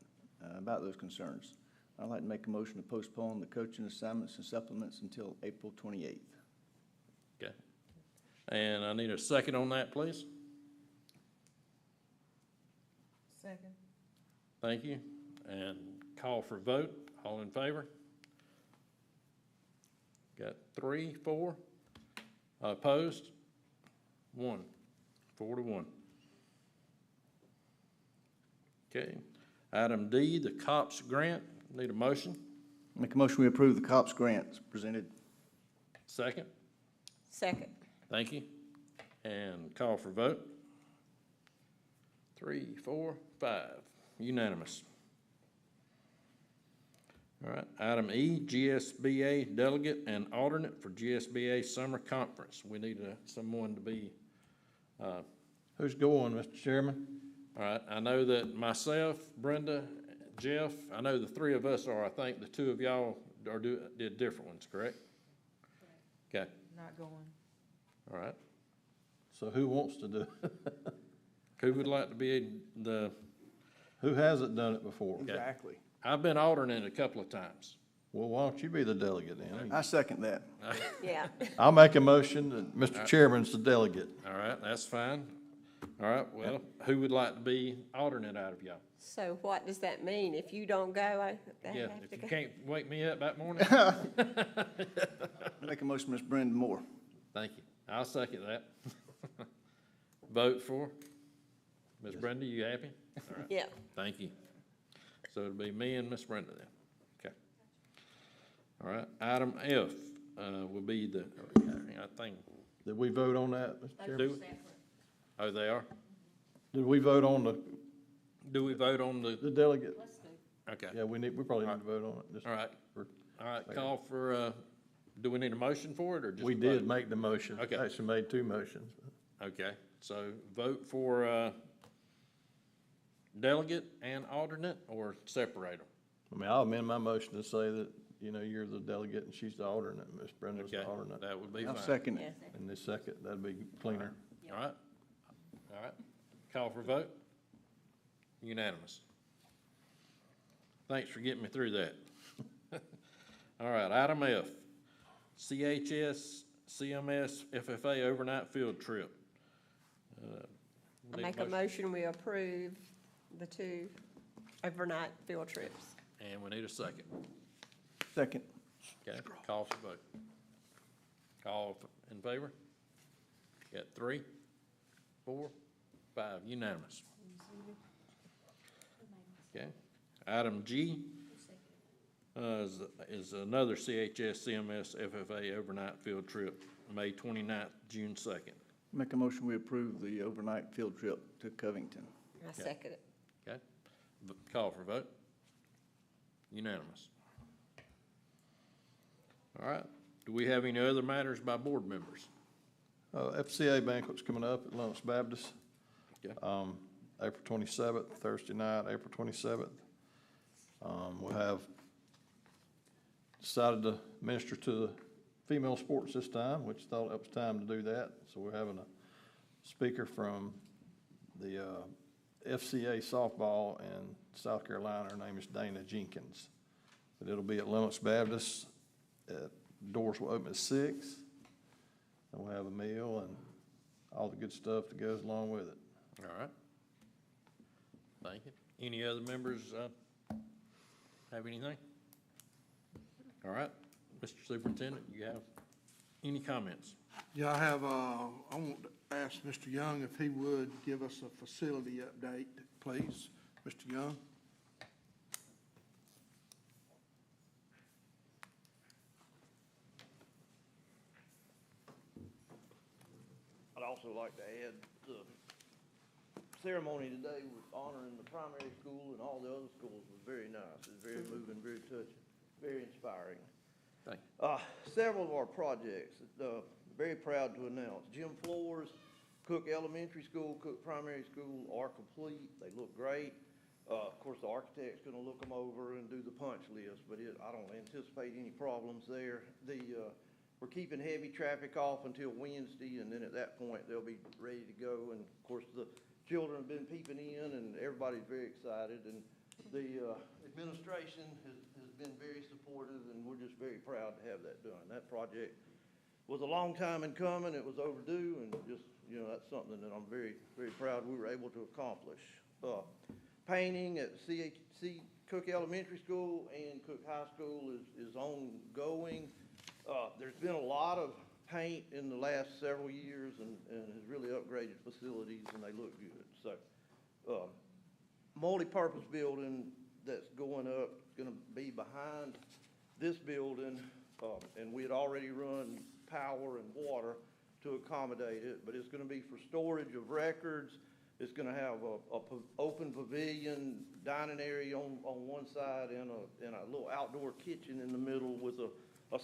S4: about those concerns. I'd like to make a motion to postpone the coaching assignments and supplements until April 28th.
S1: Okay. And I need a second on that, please.
S17: Second.
S1: Thank you. And call for vote. All in favor? Got 3, 4. Opposed? 1. 4-1. Okay. Item D, the COPS grant. Need a motion?
S4: Make a motion we approve the COPS grants presented.
S1: Second.
S3: Second.
S1: Thank you. And call for vote. 3, 4, 5. Unanimous. All right. Item E, GSBA delegate and alternate for GSBA summer conference. We need someone to be.
S2: Who's going, Mr. Chairman?
S1: All right. I know that myself, Brenda, Jeff, I know the three of us are. I think the two of y'all did different ones, correct? Okay.
S17: Not going.
S1: All right.
S2: So who wants to do it?
S1: Who would like to be the?
S2: Who hasn't done it before?
S1: Okay.
S4: Exactly.
S1: I've been alternate a couple of times.
S2: Well, why don't you be the delegate then?
S4: I second that.
S3: Yeah.
S2: I'll make a motion that Mr. Chairman's the delegate.
S1: All right, that's fine. All right, well, who would like to be alternate out of y'all?
S3: So what does that mean? If you don't go, they
S1: Yeah,
S3: have
S1: if
S3: to
S1: you
S3: go?
S1: can't wake me up that morning.
S4: Make a motion, Ms. Brenda Moore.
S1: Thank you. I'll second that. vote for? Ms. Brenda, you happy? All right.
S3: Yeah.
S1: Thank you. So it'll be me and Miss Brenda then. Okay. All right, item F, will be the, I think,
S2: Did we vote on that, Mr. Chairman?
S1: do we? Oh, they are?
S2: Did we vote on
S1: Do we vote on the,
S2: the delegate?
S1: okay.
S2: Yeah, we probably need to vote on it. just
S1: All right.
S2: for-
S1: All right, call for, do we need a motion for it or just?
S2: We
S1: a
S2: did
S1: vote?
S2: make the motion.
S1: Okay.
S2: Actually made two motions.
S1: Okay, so vote for, delegate and alternate or separate them?
S2: I mean, I'll amend my motion to say that, you know, you're the delegate and she's the alternate, Ms. Brenda's the
S1: Okay,
S2: alternate.
S1: that would be
S4: I'll
S1: fine.
S4: second it.
S2: And this second, that'd be cleaner.
S1: All right, all right. Call for vote. Unanimous. Thanks for getting me through that. All right, item F, CHS, CMS, FFA overnight field trip.
S3: I
S1: Need
S3: make a motion, we approve the 2 overnight field trips.
S1: And we need a second.
S4: Second.
S1: Okay, call for vote. Call in favor? Got 3, 4, 5, unanimous. Okay, item G, is another CHS, CMS, FFA overnight field trip, May 29th, June 2nd.
S4: Make a motion, we approve the overnight field trip to Covington.
S3: I second it.
S1: Okay, call for vote. Unanimous. All right, do we have any other matters by board members?
S2: FCA banquet's coming up at Lennox Baptist.
S1: Okay.
S2: April 27th, Thursday night, April 27th. We'll have decided to minister to the female sports this time, which thought it was time to do that. So we're having a speaker from the FCA softball in South Carolina. Her name is Dana Jenkins. But it'll be at Lennox Baptist. Doors will open at 6. And we'll have a meal and all the good stuff that goes along with it.
S1: All right. Thank you. Any other members have anything? All right, Mr. Superintendent, you have any comments?
S8: Yeah, I have, I want to ask Mr. Young if he would give us a facility update, please. Mr. Young?
S18: I'd also like to add, the ceremony today was honoring the primary school and all the other schools was very nice. It was very moving, very touching, very inspiring.
S1: Thank you.
S18: Several of our projects, very proud to announce, gym floors, Cook Elementary School, Cook Primary School are complete. They look great. Of course, the architect's gonna look them over and do the punch list, but I don't anticipate any problems there. We're keeping heavy traffic off until Wednesday, and then at that point, they'll be ready to go. And of course, the children have been peeping in, and everybody's very excited. And the administration has been very supportive, and we're just very proud to have that done. That project was a long time in coming. It was overdue, and just, you know, that's something that I'm very, very proud we were able to accomplish. Painting at Cook Elementary School and Cook High School is ongoing. There's been a lot of paint in the last several years and has really upgraded facilities, and they look good. So, multi-purpose building that's going up, gonna be behind this building, and we had already run power and water to accommodate it, but it's gonna be for storage of records. It's gonna have a open pavilion, dining area on one side and a little outdoor kitchen in the middle with a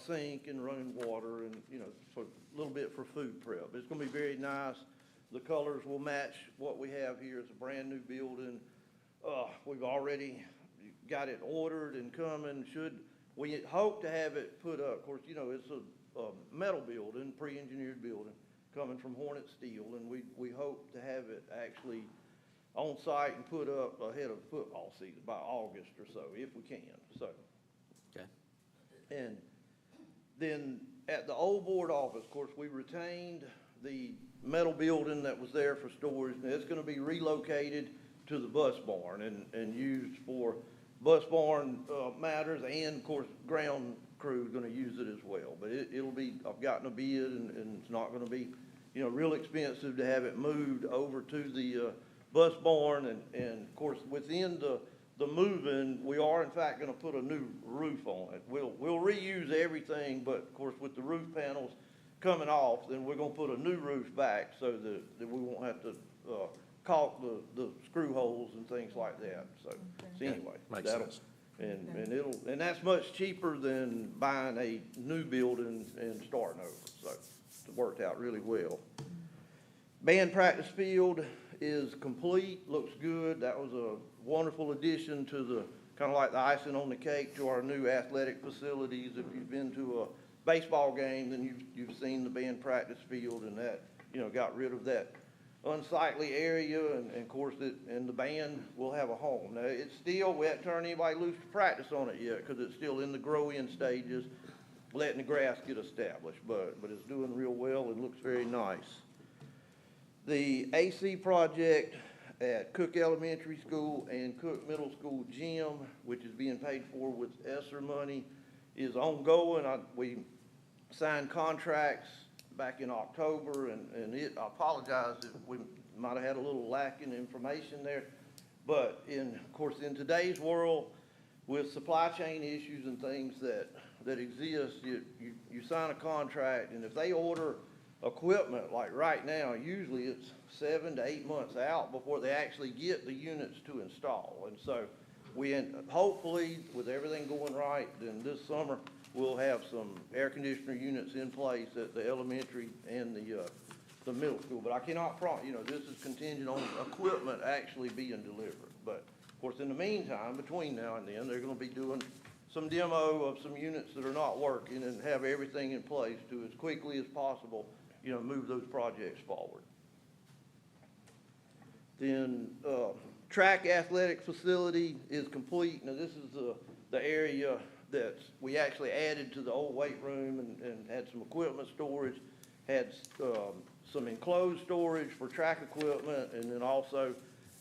S18: sink and running water and, you know, for a little bit for food prep. It's gonna be very nice. The colors will match what we have here. It's a brand new building. We've already got it ordered and coming. We hope to have it put up. Of course, you know, it's a metal building, pre-engineered building, coming from Hornet Steel, and we hope to have it actually on site and put up ahead of football season by August or so, if we can, so.
S1: Okay.
S18: And then at the old board office, of course, we retained the metal building that was there for storage, and it's gonna be relocated to the bus barn and used for bus barn matters, and of course, ground crew is gonna use it as well. But it'll be, I've gotten a bid, and it's not gonna be you know, real expensive to have it moved over to the bus barn. And of course, within the moving, we are in fact gonna put a new roof on it. We'll reuse everything, but of course, with the roof panels coming off, then we're gonna put a new roof back so that we won't have to caulk the screw holes and things like that. So anyway,
S1: Makes sense.
S18: And that's much cheaper than buying a new building and starting over. So it worked out really well. Band practice field is complete, looks good. That was a wonderful addition to the, kind of like the icing on the cake to our new athletic facilities. If you've been to a baseball game, then you've seen the band practice field, and that, you know, got rid of that unsightly area, and of course, and the band will have a home. Now, it's still, we haven't turned anybody loose to practice on it yet, because it's still in the grow-in stages, letting the grass get established, but it's doing real well and looks very nice. The AC project at Cook Elementary School and Cook Middle School gym, which is being paid for with ESSER money, is ongoing. We signed contracts back in October, and I apologize if we might have had a little lack in information there. But of course, in today's world, with supply chain issues and things that exist, you sign a contract, and if they order equipment, like right now, usually it's 7 to 8 months out before they actually get the units to install. And so hopefully, with everything going right, then this summer, we'll have some air conditioner units in place at the elementary and the middle school. But I cannot promise, you know, this is contingent on equipment actually being delivered. But of course, in the meantime, between now and then, they're gonna be doing some demo of some units that are not working and have everything in place to, as quickly as possible, you know, move those projects forward. Then, track athletic facility is complete. Now, this is the area that we actually added to the old weight room and had some equipment storage, had some enclosed storage for track equipment, and then also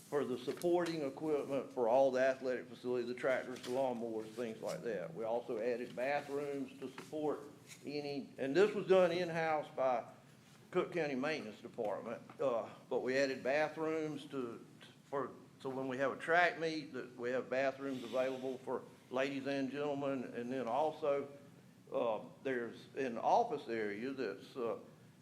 S18: for the supporting equipment for all the athletic facilities, the tractors, the lawnmowers, things like that. We also added bathrooms to support and this was done in-house by Cook County Maintenance Department, but we added bathrooms so when we have a track meet, that we have bathrooms available for ladies and gentlemen. And then also, there's an office area that's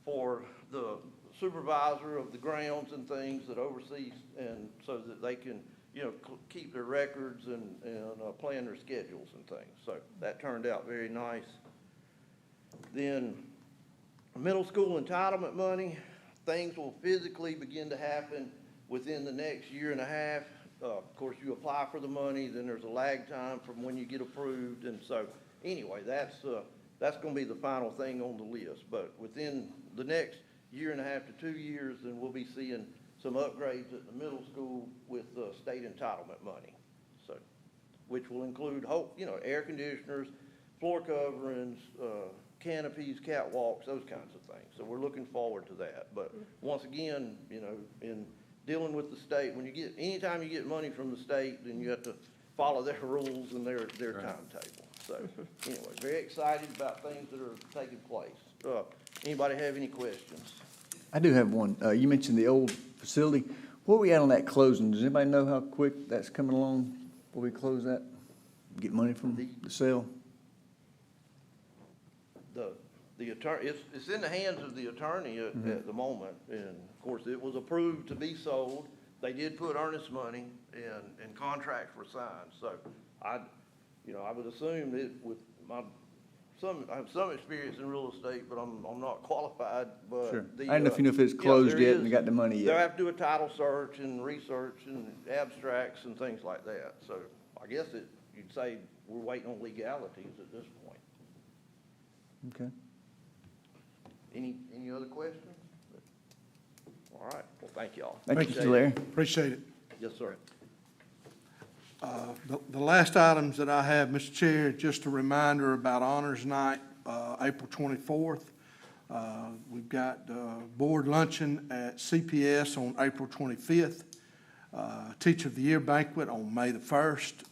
S18: for the supervisor of the grounds and things that oversees, and so that they can, you know, keep their records and plan their schedules and things. So that turned out very nice. Then middle school entitlement money, things will physically begin to happen within the next year and a half. Of course, you apply for the money, then there's a lag time from when you get approved. And so anyway, that's going to be the final thing on the list. But within the next year and a half to 2 years, then we'll be seeing some upgrades at the middle school with state entitlement money. So, which will include, you know, air conditioners, floor coverings, canopies, catwalks, those kinds of things. So we're looking forward to that. But once again, you know, in dealing with the state, anytime you get money from the state, then you have to follow their rules and their timetable. So anyway, very excited about things that are taking place. Anybody have any questions?
S19: I do have one. You mentioned the old facility. Where are we at on that closing? Does anybody know how quick that's coming along before we close that? Get money from the sale?
S18: The attorney, it's in the hands of the attorney at the moment, and of course, it was approved to be sold. They did put earnest money, and contracts were signed. So I would assume that with I have some experience in real estate, but I'm not qualified. But
S19: sure. I don't know if you know if it's closed yet and they got the money yet.
S18: They'll have to do a title search and research and abstracts and things like that. So I guess you'd say we're waiting on legalities at this point.
S19: Okay.
S18: Any other questions? All right. Well, thank y'all.
S19: Thank you, Mr. Larry.
S8: Appreciate it.
S18: Yes, sir.
S8: The last items that I have, Mr. Chair, just a reminder about Honors Night, April 24th. We've got board luncheon at CPS on April 25th. Teacher of the Year banquet on May the 1st,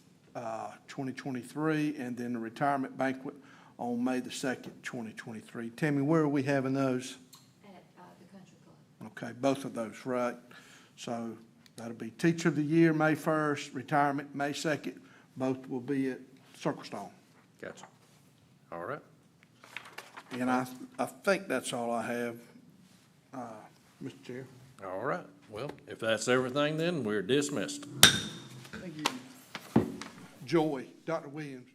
S8: 2023, and then the retirement banquet on May the 2nd, 2023. Tammy, where are we having those?
S20: At the country
S8: Okay, both of those, right? So that'll be Teacher of the Year, May 1st, retirement, May 2nd. Both will be at Circle Stone.
S1: Gotcha. All right.
S8: And I think that's all I have, Mr. Chair.
S1: All right. Well, if that's everything, then we're dismissed.
S8: Thank you. Joy, Dr. Williams.